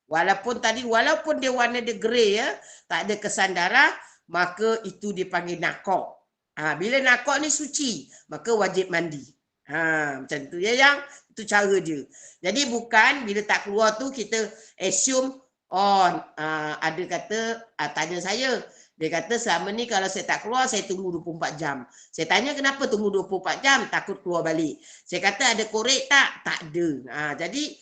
Walaupun dia warna dia grey ya, tak ada kesan darah, maka itu dipanggil nakok. Bila nakok ni suci, maka wajib mandi. Macam tu ya yang itu cara dia. Jadi bukan bila tak keluar tu kita assume ada kata tanya saya, dia kata selama ni kalau saya tak keluar saya tunggu 24 jam. Saya tanya kenapa tunggu 24 jam? Takut keluar balik. Saya kata ada korek tak? Tak ada. Jadi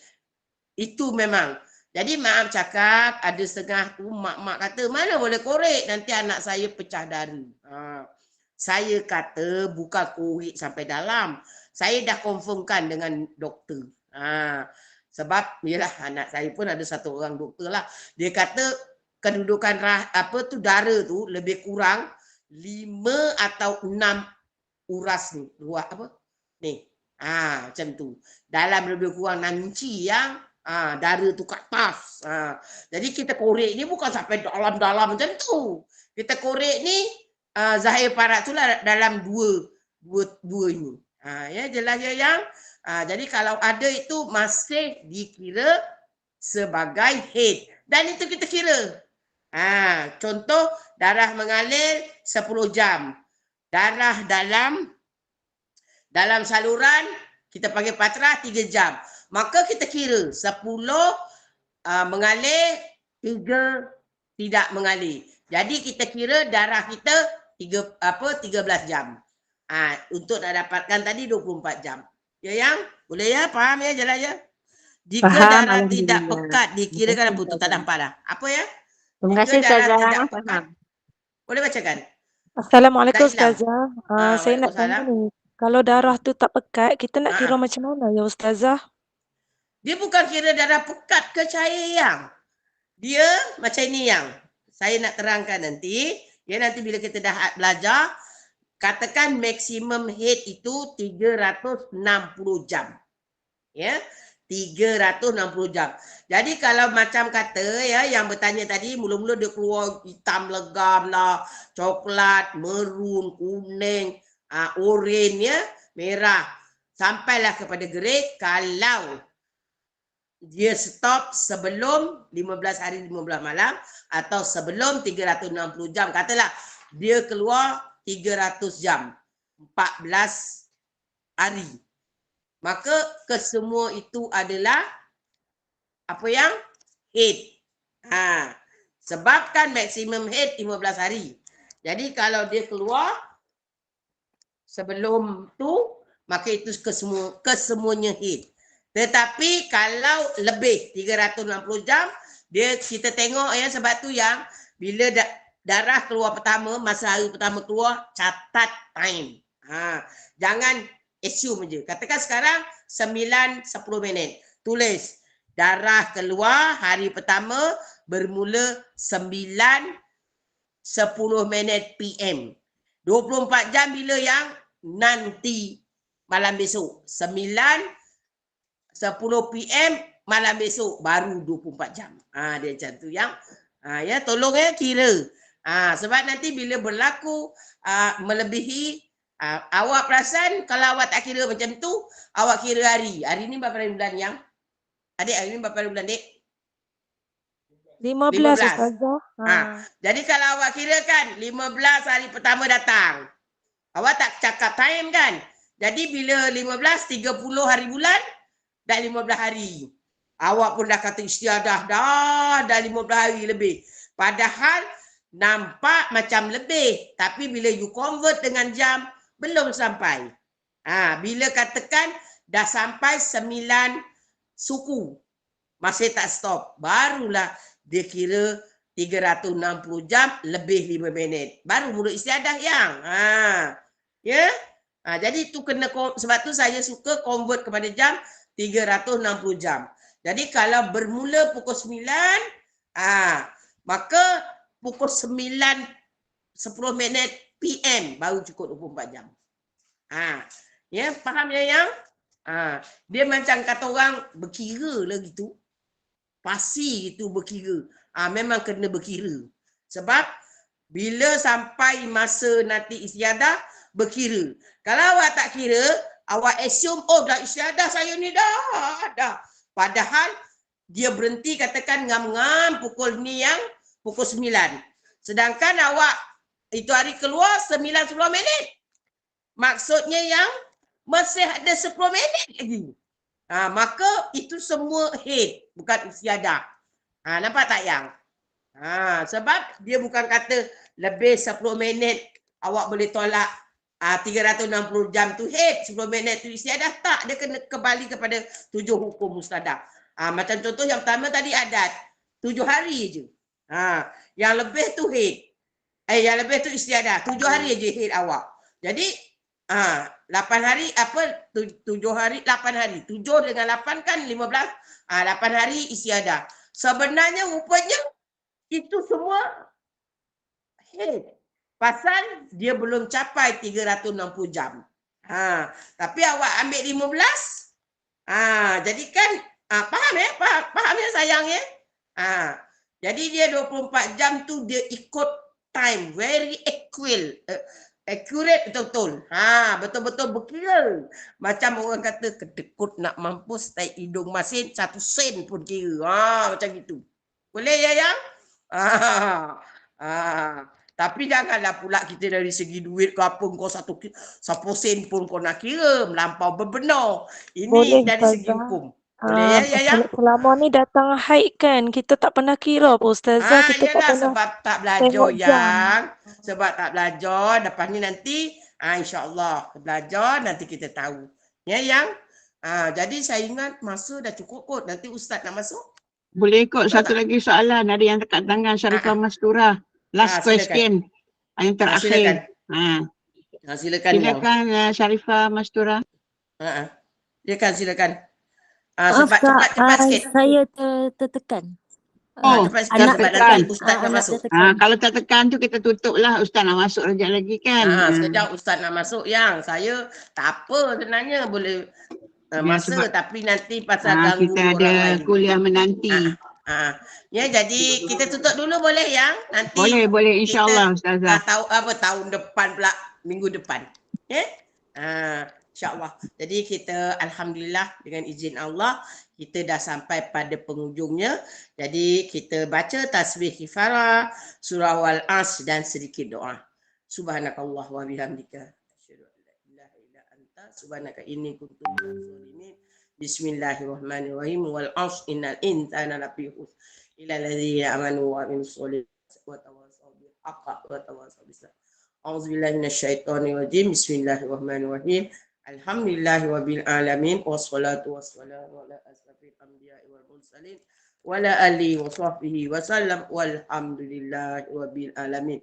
itu memang. Jadi maaf cakap ada setengah tu mak-mak kata mana boleh korek nanti anak saya pecah darah. Saya kata bukan korek sampai dalam. Saya dah confirmkan dengan doktor. Sebab yalah anak saya pun ada satu orang doktor lah. Dia kata kedudukan darah tu lebih kurang 5 atau 6 uras ni. Macam tu. Dalam lebih kurang 6 inci yang darah tu kat atas. Jadi kita korek ni bukan sampai dalam-dalam macam tu. Kita korek ni zahir parat tu lah dalam dua ini. Ya jelas ya yang. Jadi kalau ada itu masih dikira sebagai haid. Dan itu kita kira. Contoh darah mengalir 10 jam. Darah dalam saluran kita panggil patra 3 jam. Maka kita kira 10 mengalir, 3 tidak mengalir. Jadi kita kira darah kita 13 jam. Untuk nak dapatkan tadi 24 jam. Ya yang? Boleh ya? Faham ya? Jelas ya? Jika Faham, darah tidak Alhamdulillah. pekat dikirakan apa tu? Tak nampak dah. Apa ya? Terima Jika kasih darah Ustazah. tidak pekat. Boleh bacakan? Assalamualaikum Tak hilang. Ustazah. Saya nak tanya Waalaikumsalam. ni, kalau darah tu tak pekat, kita nak kira Ah. macam mana ya Ustazah? Dia bukan kira darah pekat ke cair yang. Dia macam ini yang. Saya nak terangkan nanti. Ya nanti bila kita dah belajar, katakan maksimum head itu 360 jam. Ya. 360 jam. Jadi kalau macam kata ya yang bertanya tadi mula-mula dia keluar hitam legam lah, coklat, merun, kuning, oranye ya, merah. Sampailah kepada grey kalau dia stop sebelum 15 hari 15 malam atau sebelum 360 jam. Katalah dia keluar 300 jam, 14 hari. Maka kesemua itu adalah apa yang head. Sebabkan maksimum head 15 hari. Jadi kalau dia keluar sebelum tu, maka itu kesemuanya head. Tetapi kalau lebih 360 jam, kita tengok ya sebab tu yang bila darah keluar pertama, masa hari pertama keluar, catat time. Jangan assume je. Katakan sekarang 9-10 minit. Tulis darah keluar hari pertama bermula 9-10 minit PM. 24 jam bila yang nanti malam besok. 9-10 PM malam besok baru 24 jam. Dia macam tu yang ya tolong ya kira. Sebab nanti bila berlaku melebihi awak perasan kalau awak tak kira macam tu, awak kira hari. Hari ni berapa bulan yang? Adik hari ni berapa bulan dek? 15 Ustazah. Jadi kalau awak kira kan 15 hari pertama datang. Awak tak cakap time kan? Jadi bila 15, 30 hari bulan dah 15 hari. Awak pun dah kata istiadah dah 15 hari lebih. Padahal nampak macam lebih. Tapi bila you convert dengan jam, belum sampai. Bila katakan dah sampai 9 suku. masih tak stop. Barulah dia kira 360 jam lebih 5 minit. Baru mula istiadah yang. Ya. Jadi tu kena, sebab tu saya suka convert kepada jam 360 jam. Jadi kalau bermula pukul 9, maka pukul 9 10 minit PM baru cukup 24 jam. Ya, faham ya yang? Dia macam kata orang berkira lah gitu. Pasti gitu berkira. Memang kena berkira. Sebab bila sampai masa nanti istiadah, berkira. Kalau awak tak kira, awak assume, oh dah istiadah saya ni dah. Padahal dia berhenti katakan ngam-ngam pukul ni yang pukul 9. Sedangkan awak itu hari keluar 9-10 minit. Maksudnya yang masih ada 10 minit lagi. Maka itu semua head, bukan istiadah. Nampak tak yang? Sebab dia bukan kata lebih 10 minit awak boleh tolak 360 jam tu head, 10 minit tu istiadah. Tak, dia kena kembali kepada 7 hukum mustadah. Macam contoh yang pertama tadi adat, 7 hari je. Yang lebih tu head. Yang lebih tu istiadah, 7 hari je head awak. Jadi 8 hari 7 hari 8 hari. 7 dengan 8 kan 15. 8 hari istiadah. Sebenarnya rupanya itu semua head. Pasal dia belum capai 360 jam. Tapi awak ambil 15. Jadi kan faham ya? Faham ya sayang ya? Jadi dia 24 jam tu dia ikut time, very accurate betul-betul. Betul-betul berkira. Macam orang kata kedekut nak mampus tai hidung masin 1 sen pun kira. Macam gitu. Boleh ya yang? Tapi janganlah pula kita dari segi duit ke apa kau 1 sen pun kau nak kira melampau berbenar. Ini Boleh, dari segi Ustazah. hukum. Boleh ya yang? Selama ni datang haid kan, kita tak pernah kira pun Ustazah. Kita tak Yalah, pernah sebab tak belajar tengok jam. yang. Sebab tak belajar. Lepas ni nanti insyaAllah belajar nanti kita tahu. Ya yang? Jadi saya ingat masa dah cukup kot. Nanti Ustaz nak masuk. Boleh ikut satu lagi soalan. Ada yang dekat tangan Syarifah Mastura. Last question. Yang terakhir. Silakan Syarifah Mastura. Silakan. Maaf Cepat sikit. saya tertekan. Cepat sikit sebab nanti Ustaz nak masuk. Kalau tak tekan tu kita tutup lah. Ustaz nak masuk sekejap lagi kan. Sekejap Ustaz nak masuk yang. Saya tak apa sebenarnya boleh masa tapi nanti pasal ganggu kita ada kuliah menanti. Ya, jadi kita tutup dulu boleh yang? Nanti boleh insya-Allah Ustazah. Tahun depan pula, minggu depan. Ya? InsyaAllah. Jadi kita alhamdulillah dengan izin Allah kita dah sampai pada penghujungnya. Jadi kita baca tasbih kifarah, surah Wal-As dan sedikit doa. Subhanakallah wa bihamdika. Asyhadu an la ilaha illa anta subhanaka inni kuntu minaz zalimin. Bismillahirrahmanirrahim. Wal-'asr innal insana lafi khusr illa alladzina amanu wa amilus solihati wa tawassaw bil haqqi wa tawassaw bis sabr. A'udzubillahi minasyaitonir rajim. Bismillahirrahmanirrahim. Alhamdulillahi wabil alamin wassalatu wassalamu ala asrafil anbiya'i wal mursalin wa ala alihi wa sahbihi wa sallam walhamdulillahi wabil alamin.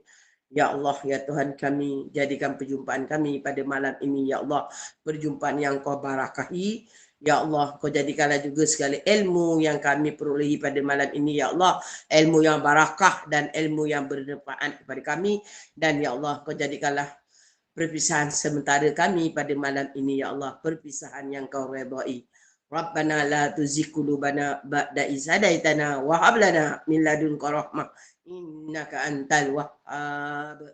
Ya Allah, ya Tuhan kami, jadikan perjumpaan kami pada malam ini ya Allah perjumpaan yang kau barakahi. Ya Allah, kau jadikanlah juga segala ilmu yang kami perolehi pada malam ini ya Allah, ilmu yang barakah dan ilmu yang bermanfaat kepada kami. Dan ya Allah, kau jadikanlah perpisahan sementara kami pada malam ini ya Allah perpisahan yang kau redai. Rabbana la tuzigh qulubana ba'da idh hadaitana wa hab lana min ladunka rahmah innaka antal wahhab.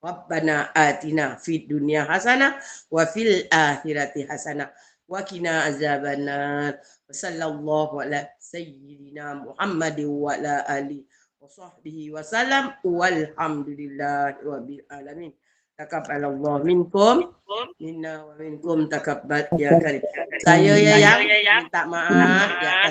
Rabbana atina fid dunya hasanah wa fil akhirati hasanah wa qina azabannar. Sallallahu ala sayyidina Muhammadin wa ala alihi wa sahbihi wa sallam walhamdulillahi rabbil alamin. Taqabbalallahu minkum minna wa minkum taqabbal ya karim. Saya yang minta maaf di atas